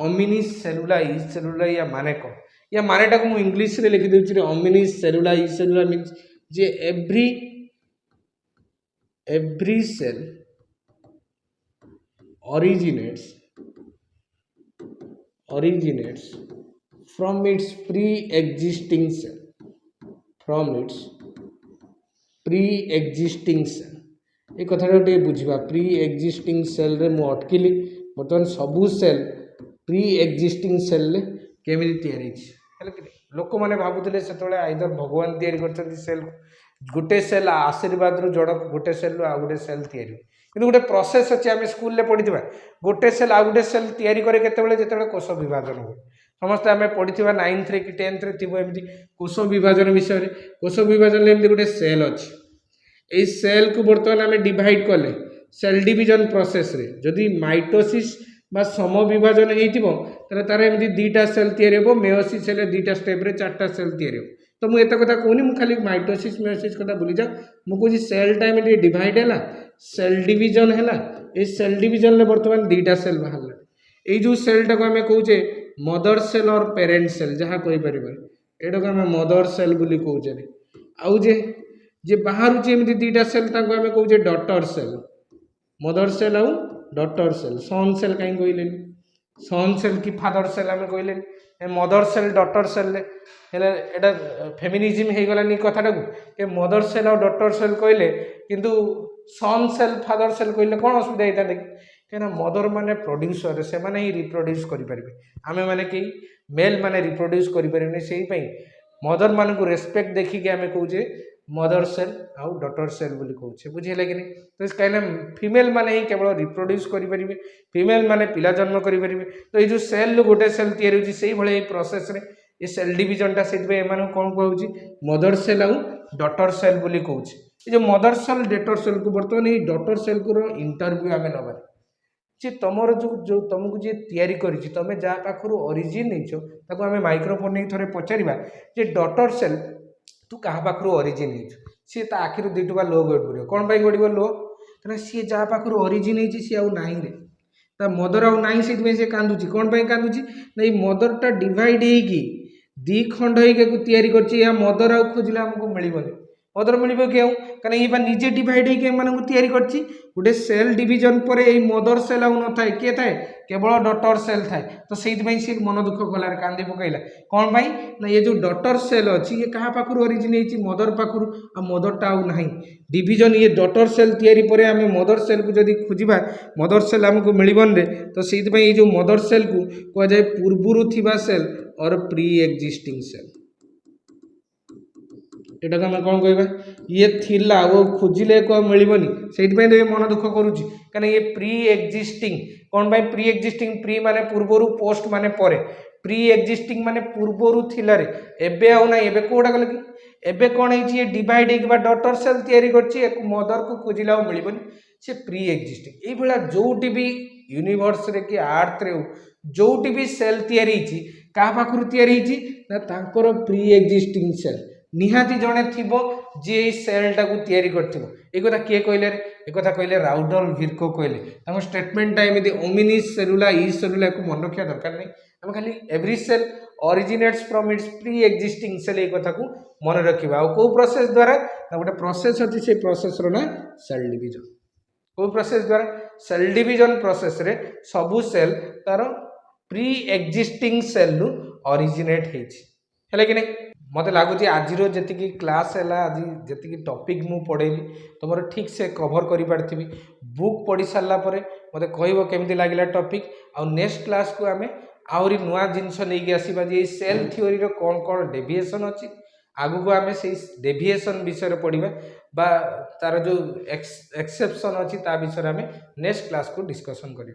ओमिनिस सेल्यूला ई सेल्यूला या माने कौन या मानेटा को मुझे इंग्लिश रे लिखि देउछि ओमिनिस सेल्यूला ई सेल्यूला मीन्स जे every cell originates from its pre-existing cell ये कथा गोटे बुझा प्री एक्जिस्टिंग सेल रे मु अटकिली बर्तमान सबू सेल प्री एक्जिस्टिंग सेल रे केमी तैयारी लोक मैंने भावुले से आइदर भगवान तैयारी कर सेल गोटे सेल आशीर्वाद रु जड़ गोटे सेल रु आ गोटे सेल तैयारी कि गोटे प्रोसेस अच्छे आम स्कूल पढ़ी गोटे सेल आ गोटे सेल तैयारी करे जो कोष विभाजन हुए समस्त आम पढ़ी 9th रे कि 10th रे थी एमती कोष विभाजन विषय में कोष विभाजन एमती गोटे सेल अच्छी ये सेल को बर्तमान आम डिवाइड कले सेल डिविजन प्रोसेस रे जदि माइटोसिस बा सम विभाजन हो तार एमती 2टा सेल तैयारी हो मेयोसिस हेले 2टा स्टेप रे 4टा सेल तैयारी हो तो मुझे एत कथा कहूनी मुझे खाली माइटोसिस मेयोसिस कथा भूली जा मुझे सेल टाइम डिवाइड है सेल डिविजन है ये सेल डिविजन में बर्तमान 2टा सेल बाहर ये जो सेलटा को आम कहे मदर सेल और पेरेंट सेल जहाँ कहीपर एटा को आम मदर सेल बोली कहे आउ जे बाहर एमती 2टा सेल आम कहे डॉटर सेल मदर सेल आउ डॉटर सेल सन सेल कहीं कहले सन सेल कि फादर सेल आम कहले मदर सेल डॉटर सेल एटा फेमिनिज्म हो गलानी कथाटा को मदर सेल और डॉटर सेल कहले किंतु सन सेल फादर सेल कहले कौन असुविधा होता कहीं मदर माने प्रोड्यूसर से माने ही रिप्रोड्यूस करें आम मैंने कहीं मेल माने रिप्रोड्यूस करें से मदर मान को रेस्पेक्ट देखिए आम कहे मदर सेल आउ डटर सेल बोली कहे बुझे कि नहीं तो कहीं फीमेल माने ही केवल रिप्रोड्यूस करें फीमेल माने पिला जन्म करें तो ये जो सेल गोटे सेल या प्रोसेस रे ये सेल डिविजन टा से कौन कहूँ मदर सेल आउ डटर सेल बोली कहूँ ये जो मदर सेल डेटर सेल को बर्तमान ये डटर सेल को इंटरव्यू आम नबार जे तुमर जो तुमको जी तैयारी करी तुम जहाँ पाखर ओरिजिन नहीं आम माइक्रोफोन नहीं थे पचारा जे डटर सेल तू क्या पाखर ओरिजिन सी आखिर 2 टुका लो गड़ पड़ो कौन पाई गड़ो लो कहीं सी जहाँ पाखर ओरिजिन सी आउ ना ता मदर आउ ना से कांदुची कौन पाई कांदुची ना मदरटा डिवाइड होगी 2 खंड हो मदर आउ खोजिले आमको मिलबनी मदर मिल क्यों कहीं ये निजे डिवाइड होती गोटे सेल डिविजन पर यही मदर सेल आउ न था किए थाए केवल डटर सेल थाए तो से मन दुख कला कांदी पकईला कौन पाई ना ये जो डटर सेल अच्छी ये क्या पाखर ओरिजिन होती मदर पाखर आ मदरटा आउ ना डिविजन ये डटर सेल तैयारी पर आम मदर सेल को जब खोजा मदर सेल आमको मिलबन रे तो से जो मदर सेल को कहुए पूर्वर थिबा सेल और प्री एक्जिस्टिंग सेल एटा आम कौन कह ये थिला वो खोजिले को मिलबनी से मन दुख करुच्ची कहीं ये प्री एक्जिस्टिंग कौन पाई प्री एक्जिस्टिंग प्री माने पूर्वर पोस्ट माने परे प्री एक्जिस्टिंग माने पूर्वर थिला रे एबे आउ ना एबे कोडा गले कि एबे कौन है डिवाइड होगा डटर सेल तैयारी करछि मदर को खोजिले आउ मिलबनी से प्री एक्जिस्टिंग ये भाया जोटी भी यूनिवर्स रे कि अर्थ रे जोटी भी सेल तैयारी क्या पाखर तैयारी ना तांकर प्री एक्जिस्टिंग सेल निहाती जड़े थी जी सेलटा को तैयारी कर किए कहले एक कहले राउडल भिर्को कहले स्टेटमेंटा एमती ओमिनिस सेलुला ई सेलुला को मन रखा दरकार नहीं आम खाली every cell originates from its pre existing cell ये कथा को मन रखा कौ प्रोसेस द्वारा गोटे प्रोसेस अच्छी से प्रोसेस ना सेल डिविजन कौ प्रोसेस द्वारा सेल डिविजन प्रोसेस रे सबू सेल तार प्री एक्जिस्टिंग सेल रु ओरिजिनेट है कि नहीं मत लगुच आज जी क्लास है आज जी टॉपिक मु पढ़ेली तुम ठीक से कवर कर पार्थी बुक पढ़ी सारापर मत कह केमी लगे टॉपिक आउ नेक्स्ट क्लास को आम आहरी नुआ जिनस नहीं आसवा जे सेल थ्योरी कौन कौन डेविएशन अच्छी आगू को आम से डेविएशन विषय पढ़ा बा तार जो एक्सेप्शन अच्छी ता विषय आम नेक्स्ट क्लास को डिस्कसन करें।